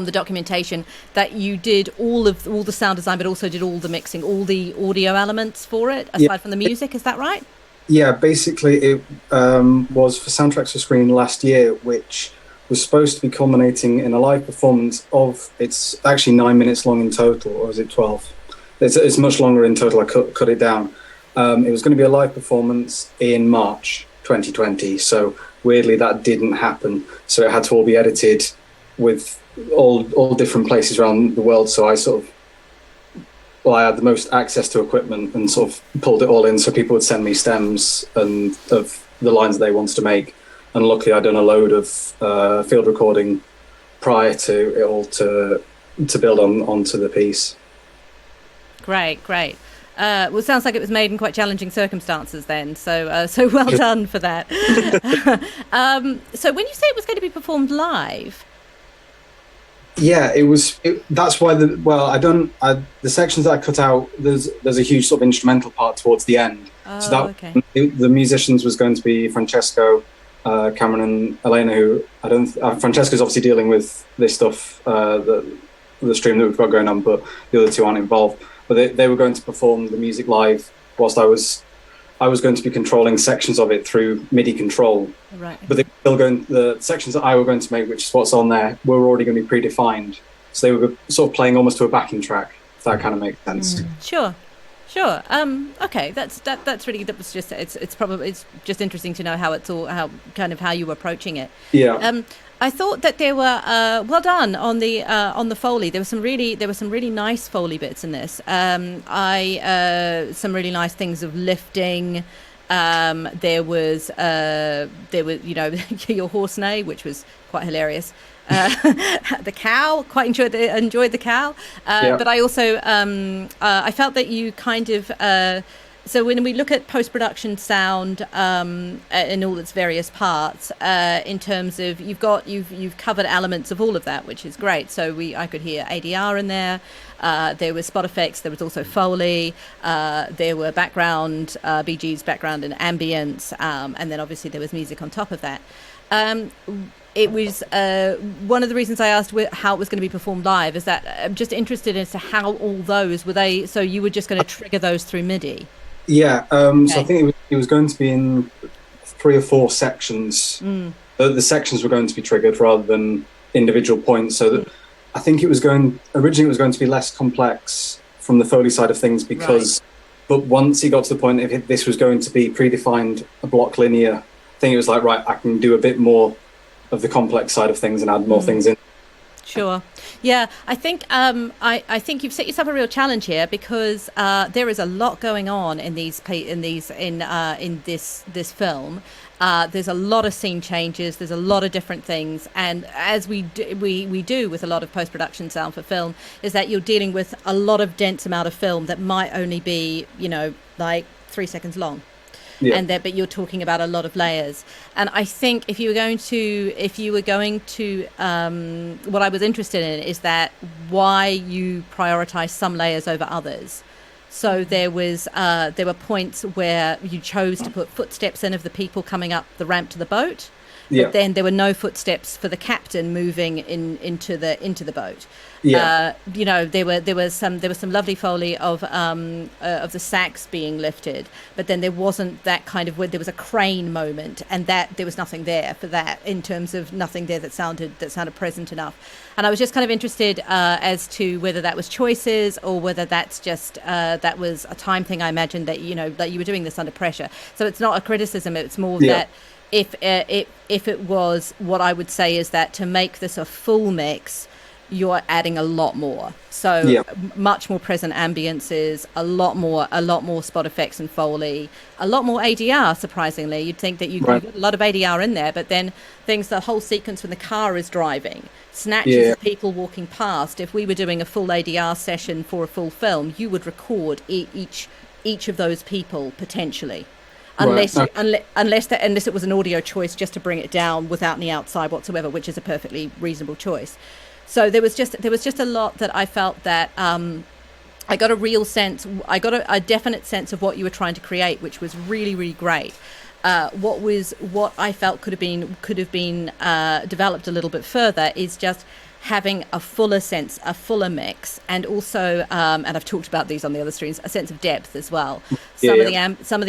the documentation that you did all the sound design, but also did all the mixing, all the audio elements for it, aside from the music. Is that right? Yeah, basically it was for Soundtracks for Screen last year, which was supposed to be culminating in a live performance of, it's actually 9 minutes long in total, or is it 12? It's much longer in total, I cut it down. It was going to be a live performance in March 2020, so weirdly that didn't happen. So it had to all be edited with all different places around the world. So I I had the most access to equipment and sort of pulled it all in, so people would send me stems and of the lines they wanted to make. And luckily I'd done a load of field recording prior to it all to build onto the piece. Great. Well, it sounds like it was made in quite challenging circumstances then, so well done for that. So when you say it was going to be performed live, yeah, that's why the sections that I cut out, there's a huge sort of instrumental part towards the end. The musicians was going to be Francesco, Cameron and Elena, who Francesco's obviously dealing with this stuff, the stream that we've got going on, but the other two aren't involved. But they were going to perform the music live whilst I was going to be controlling sections of it through MIDI control. Right. But the sections that I were going to make, which is what's on there, were already going to be predefined. So they were sort of playing almost to a backing track, if that kind of makes sense. Sure. Okay, that's just it's just interesting to know how you were approaching it. Yeah. I thought that there were well done on the Foley. There were some really nice Foley bits in this. Some really nice things of lifting. There was your horse neigh, which was quite hilarious. The cow, quite enjoyed the cow. But I also I felt that you kind of. So when we look at post-production sound in all its various parts, in terms of you've covered elements of all of that, which is great. So I could hear ADR in there. There was spot effects. There was also Foley. There were background BG's background and ambience, and then obviously there was music on top of that. It was one of the reasons I asked how it was going to be performed live. Is that I'm just interested as to how all those were they. So you were just going to trigger those through MIDI. Yeah, so I think it was going to be in 3 or 4 sections. The sections were going to be triggered rather than individual points. So that I think originally it was going to be less complex from the Foley side of things because, but once he got to the point if this was going to be predefined a block linear, I think it was like, right, I can do a bit more of the complex side of things and add more things in. Sure. Yeah, I think I think you've set yourself a real challenge here because there is a lot going on in this film. There's a lot of scene changes. There's a lot of different things, and as we do with a lot of post-production sound for film, is that you're dealing with a lot of dense amount of film that might only be like 3 seconds long. Yeah. But you're talking about a lot of layers, and I think if you were going to, what I was interested in is that why you prioritize some layers over others. So there were points where you chose to put footsteps in of the people coming up the ramp to the boat, but then there were no footsteps for the captain moving into the boat. You know, there was some lovely Foley of the sacks being lifted, but then there wasn't that kind of where there was a crane moment, and that there was nothing there for that, in terms of nothing there that sounded present enough. And I was just kind of interested as to whether that was choices or whether that's just that was a time thing. I imagine that, you know, that you were doing this under pressure, so it's not a criticism. It's more that if it was, what I would say is that to make this a full mix, you're adding a lot more. So much more present ambiences, a lot more spot effects and Foley, a lot more ADR. Surprisingly, you'd think that you got a lot of ADR in there, but then the whole sequence when the car is driving, snatches of people walking past. If we were doing a full ADR session for a full film, you would record each of those people potentially. Unless it was an audio choice just to bring it down without any outside whatsoever, which is a perfectly reasonable choice. So there was just a lot that I felt that I got a real sense. I got a definite sense of what you were trying to create, which was really, really great. What I felt could have been developed a little bit further is just having a fuller sense, a fuller mix, and also, and I've talked about these on the other streams, a sense of depth as well. Some of the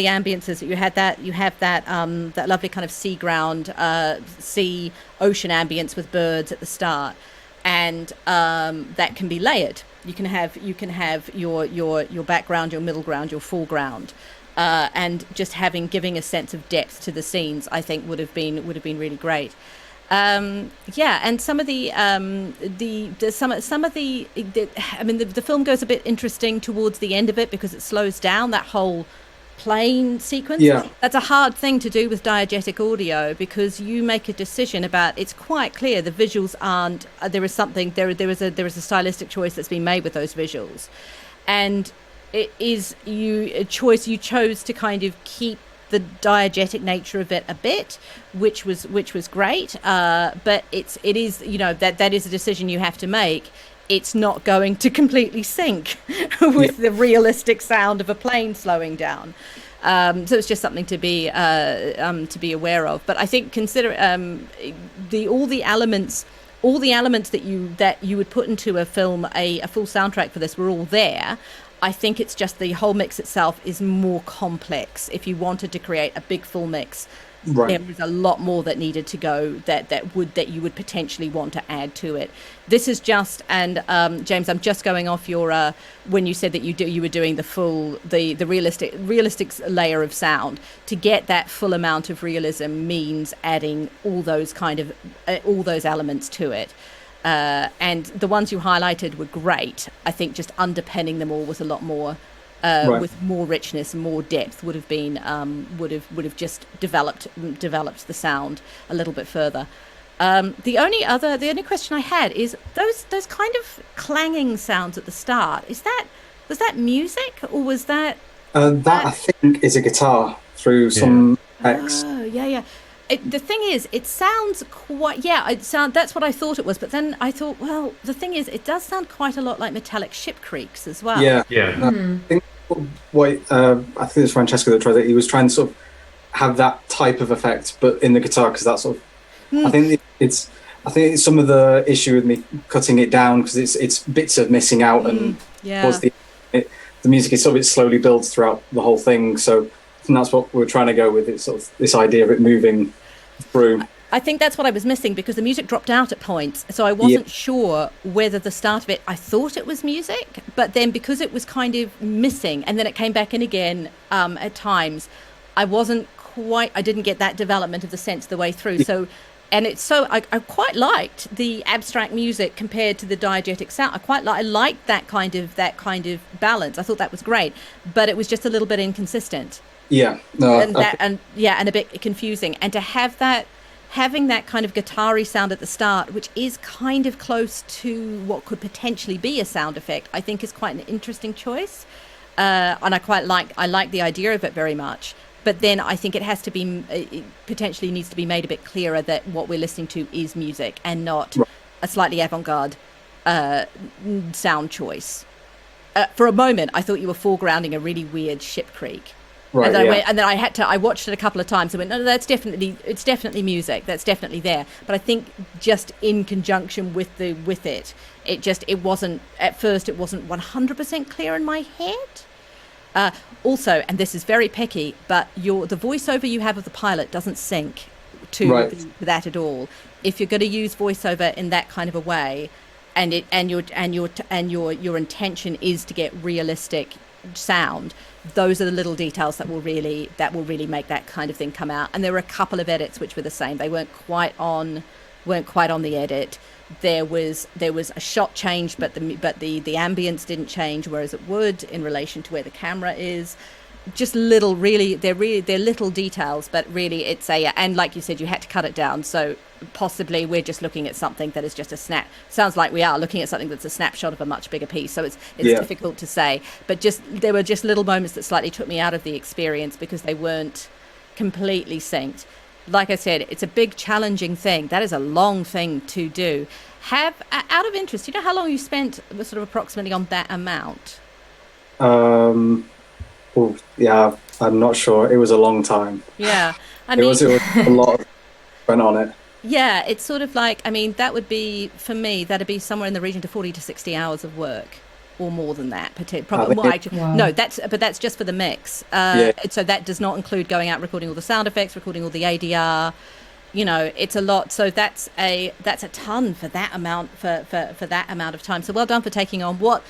ambiences that you have that lovely kind of sea ocean ambience with birds at the start, and that can be layered. You can have your background, your middle ground, your foreground, and just giving a sense of depth to the scenes, I think would have been really great. And some of the film goes a bit interesting towards the end of it because it slows down that whole plane sequence. That's a hard thing to do with diegetic audio, because you make a decision about, it's quite clear the visuals aren't, there is a stylistic choice that's been made with those visuals, and it is a choice you chose to kind of keep the diegetic nature of it a bit, which was great, but it is, you know, that is a decision you have to make. It's not going to completely sync with the realistic sound of a plane slowing down. So it's just something to be aware of. But I think consider all the elements that you would put into a film, a full soundtrack for this, were all there. I think it's just the whole mix itself is more complex. If you wanted to create a big full mix, there was a lot more that needed to go that you would potentially want to add to it. This is just, and James, I'm just going off your when you said that you were doing the full the realistic layer of sound. To get that full amount of realism means adding all those elements to it. And the ones you highlighted were great. I think just underpinning them all with a lot more, with more richness and more depth would have just developed the sound a little bit further. The only question I had is those kind of clanging sounds at the start. Was that music, or was that? That I think is a guitar through some X. Oh yeah. The thing is, it sounds quite... that's what I thought it was. But then I thought, well, the thing is, it does sound quite a lot like metallic ship creaks as well. I think I think it's Francesco that tried it. He was trying to sort of have that type of effect, but in the guitar, because that's sort of... I think it's some of the issue with me cutting it down, because it's bits of missing out, and the music is sort of, it slowly builds throughout the whole thing. So I think that's what we're trying to go with. It's sort of this idea of it moving through. I think that's what I was missing, because the music dropped out at points, so I wasn't sure whether the start of it, I thought it was music, but then because it was kind of missing and then it came back in again at times, I didn't get that development of the sense the way through. So, and it's so I quite liked the abstract music compared to the diegetic sound. I liked that kind of balance. I thought that was great, but it was just a little bit inconsistent. And a bit confusing. And to have having that kind of guitar-y sound at the start, which is kind of close to what could potentially be a sound effect, I think is quite an interesting choice. And I like the idea of it very much. But then I think it potentially needs to be made a bit clearer that what we're listening to is music and not a slightly avant-garde sound choice. For a moment, I thought you were foregrounding a really weird ship creak. Right, and then yeah. I watched it a couple of times and went, no, it's definitely music. That's definitely there. But I think just in conjunction with it wasn't, at first it wasn't 100% clear in my head. Also, and this is very picky, but the voiceover you have of the pilot doesn't sync to that at all. If you're going to use voiceover in that kind of a way, and your intention is to get realistic sound, those are the little details that will really make that kind of thing come out. And there were a couple of edits which were the same. They weren't quite on the edit. There was a shot change, but the ambience didn't change, whereas it would in relation to where the camera is. Just they're little details, but really it's and like you said, you had to cut it down. So possibly we're just looking at something that is just a snap. Sounds like we are looking at something that's a snapshot of a much bigger piece. So it's difficult to say, but there were just little moments that slightly took me out of the experience because they weren't completely synced. Like I said, it's a big challenging thing. That is a long thing to do. Out of interest, do you know how long you spent sort of approximately on that amount? Well, yeah, I'm not sure. It was a long time. Yeah, it was a lot went on it. Yeah, it's sort of like, I mean, that would be, for me, that'd be somewhere in the region to 40 to 60 hours of work, or more than that. Probably more. Wow. No, that's just for the mix. So that does not include going out, recording all the sound effects, recording all the ADR. You know, it's a lot. So that's a ton for that amount for that amount of time. So well done for taking on what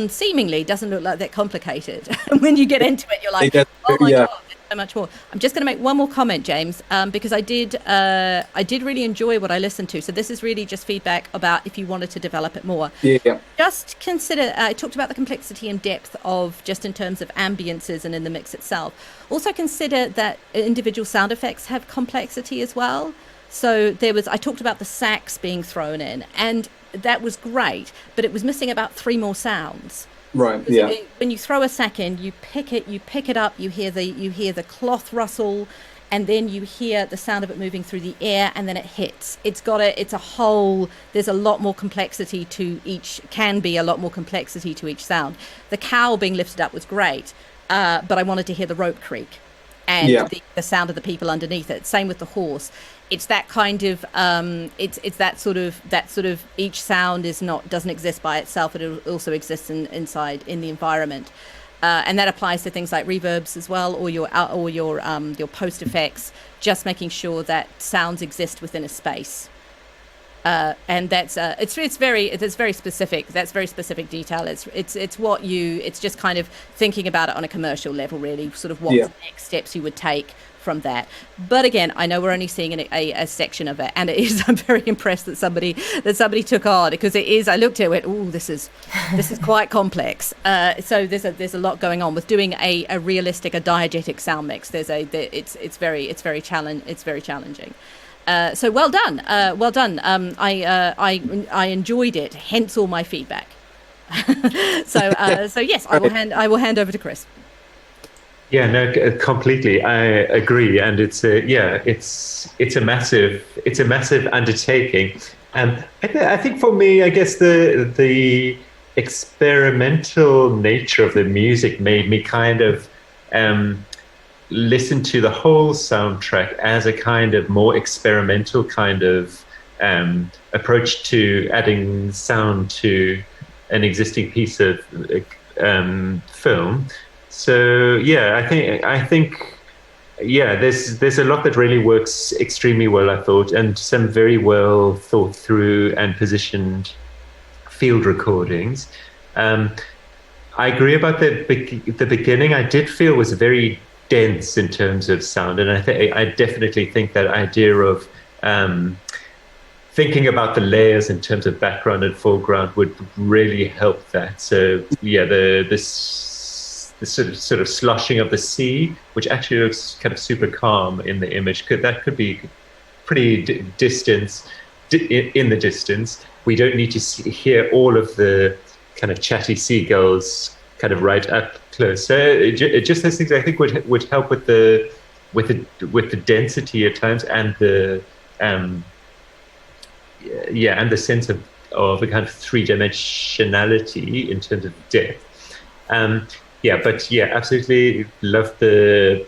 seemingly doesn't look like that complicated. When you get into it, you're like, oh my God, there's so much more. I'm just going to make one more comment, James, because I did really enjoy what I listened to. So this is really just feedback about if you wanted to develop it more. Yeah. Just consider, I talked about the complexity and depth of just in terms of ambiences and in the mix itself. Also consider that individual sound effects have complexity as well. So I talked about the sax being thrown in, and that was great, but it was missing about 3 more sounds. Right. Yeah. When you throw a sack in, you pick it up. You hear the cloth rustle, and then you hear the sound of it moving through the air, and then it hits. It's a whole. There's a lot more complexity to each. Can be a lot more complexity to each sound. The cow being lifted up was great, but I wanted to hear the rope creak, and the sound of the people underneath it. Same with the horse. It's that kind of it's that sort of each sound doesn't exist by itself. It also exists inside the environment, and that applies to things like reverbs as well, or your post effects. Just making sure that sounds exist within a space, and that's it's very specific. That's very specific detail. It's just kind of thinking about it on a commercial level, really. Sort of what the next steps you would take from that. But again, I know we're only seeing a section of it, and it is. I'm very impressed that somebody took on, because it is. I looked at it, went, "Ooh, this is quite complex." So there's a lot going on with doing a realistic, a diegetic sound mix. It's very challenging. So well done. I enjoyed it. Hence all my feedback. So yes, I will hand over to Chris. Yeah, no, completely. I agree, and it's a massive undertaking. I think for me, I guess the experimental nature of the music made me kind of listen to the whole soundtrack as a kind of more experimental kind of approach to adding sound to an existing piece of film. So yeah, I think there's a lot that really works extremely well, I thought, and some very well thought through and positioned field recordings. I agree about the beginning. I did feel was very dense in terms of sound, and I definitely think that idea of thinking about the layers in terms of background and foreground would really help that. So yeah, this sort of sloshing of the sea, which actually looks kind of super calm in the image, could be pretty distant in the distance. We don't need to hear all of the kind of chatty seagulls kind of right up close. So it just those things I think would help with the density at times, and the and the sense of a kind of 3-dimensionality in terms of depth. but absolutely love the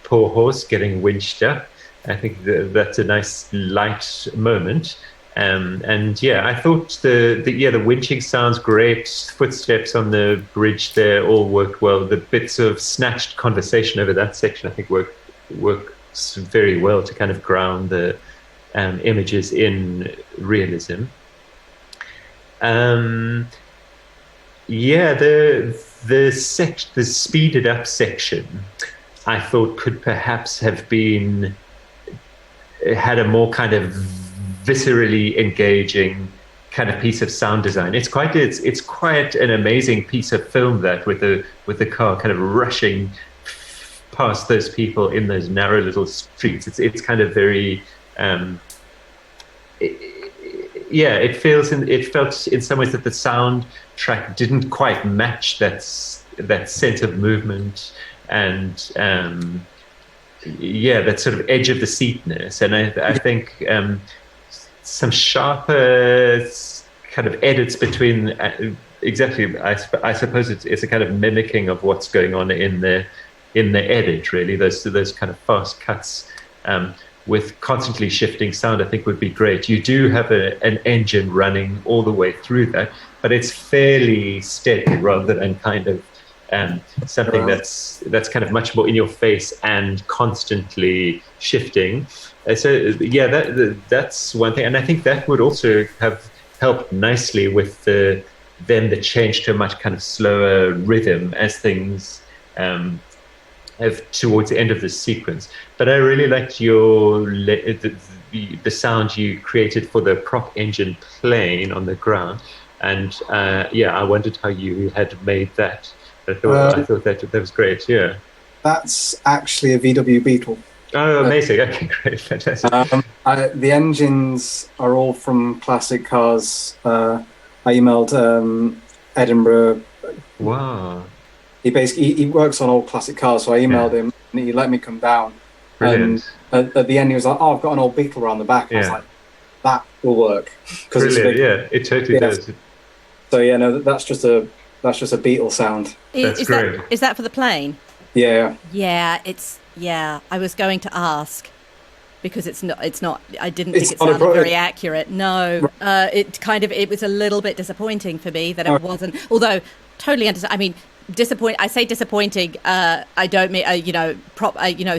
poor horse getting winched up. I think that's a nice light moment. And I thought the winching sounds great. Footsteps on the bridge there all worked well. The bits of snatched conversation over that section, I think, works very well to kind of ground the images in realism. The speeded up section, I thought could perhaps have had a more kind of viscerally engaging kind of piece of sound design. It's quite an amazing piece of film, that with the car kind of rushing past those people in those narrow little streets. It's kind of very it felt in some ways that the soundtrack didn't quite match that sense of movement and that sort of edge of the seatness. And I think some sharper kind of edits between exactly. I suppose it's a kind of mimicking of what's going on in the edit. Really, those kind of fast cuts with constantly shifting sound, I think would be great. You do have an engine running all the way through that, but it's fairly steady rather than kind of something that's kind of much more in your face and constantly shifting. That's one thing, and I think that would also have helped nicely with the change to a much kind of slower rhythm as things towards the end of the sequence. But I really liked the sound you created for the prop engine playing on the ground, and I wondered how you had made that. I thought that was great. Yeah, that's actually a VW Beetle. Oh, amazing! Okay, great, fantastic. The engines are all from classic cars. I emailed Edinburgh. Wow. He works on old classic cars, so I emailed him and he let me come down. Brilliant. And at the end, he was like, "Oh, I've got an old Beetle around the back." I was like, "That will work." Brilliant. It totally does. So that's just a Beetle sound. That's great. Is that for the plane? Yeah. Yeah, I was going to ask because it's not. I didn't think it sounded very accurate. No, it was a little bit disappointing for me that it wasn't. Although totally understand. I mean. I say disappointing. I don't mean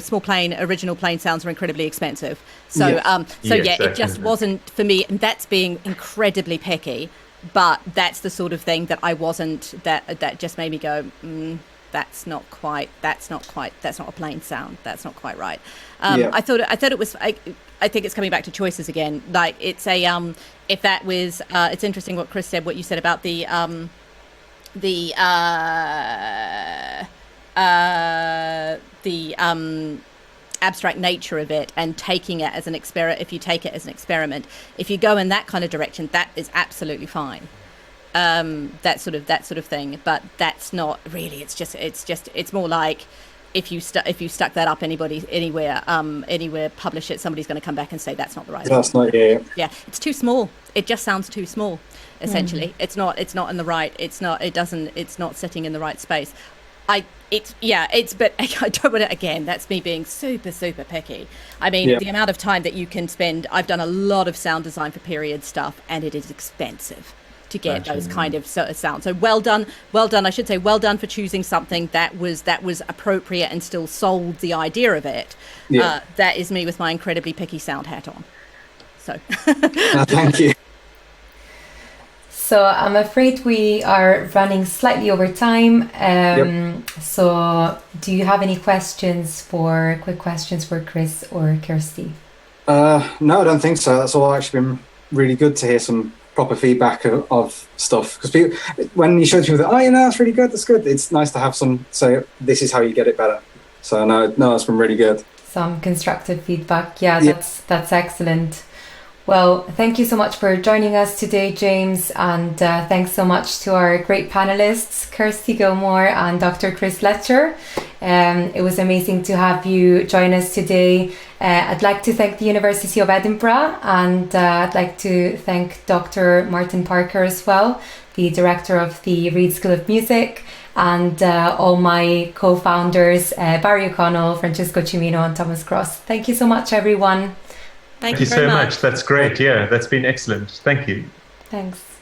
small plane original plane sounds are incredibly expensive. So it just wasn't for me, and that's being incredibly picky. But that's the sort of thing that I wasn't. That just made me go. That's not a plane sound. That's not quite right. I thought it was. I think it's coming back to choices again. Like it's a if that was. It's interesting what Chris said. What you said about the abstract nature of it and taking it as an experiment. If you take it as an experiment, if you go in that kind of direction, that is absolutely fine. That sort of thing. But that's not really. It's more like if you stuck that up anywhere, publish it, somebody's going to come back and say that's not the right. That's not it's too small. It just sounds too small. Essentially, it's not in the right. It's not sitting in the right space. But I don't want to. Again, that's me being super, super picky. I mean, the amount of time that you can spend. I've done a lot of sound design for period stuff, and it is expensive to get those kind of sounds. So well done. I should say well done for choosing something that was appropriate and still sold the idea of it. Yeah. That is me with my incredibly picky sound hat on. So thank you. So I'm afraid we are running slightly over time. So do you have any quick questions for Chris or Kirsty? No, I don't think so. That's all actually been really good to hear some proper feedback of stuff. Because when you show people that, that's really good, that's good. It's nice to have some say, this is how you get it better. So no, that's been really good. Some constructive feedback. That's excellent. Well, thank you so much for joining us today, James, and thanks so much to our great panelists, Kirsty Gilmore and Dr. Chris Letcher. It was amazing to have you join us today. I'd like to thank the University of Edinburgh, and I'd like to thank Dr. Martin Parker as well, the director of the Reed School of Music, and all my co-founders, Barry O'Connell, Francesco Cimino, and Thomas Cross. Thank you so much, everyone. Thank you so much. That's great. Yeah, that's been excellent. Thank you. Thanks.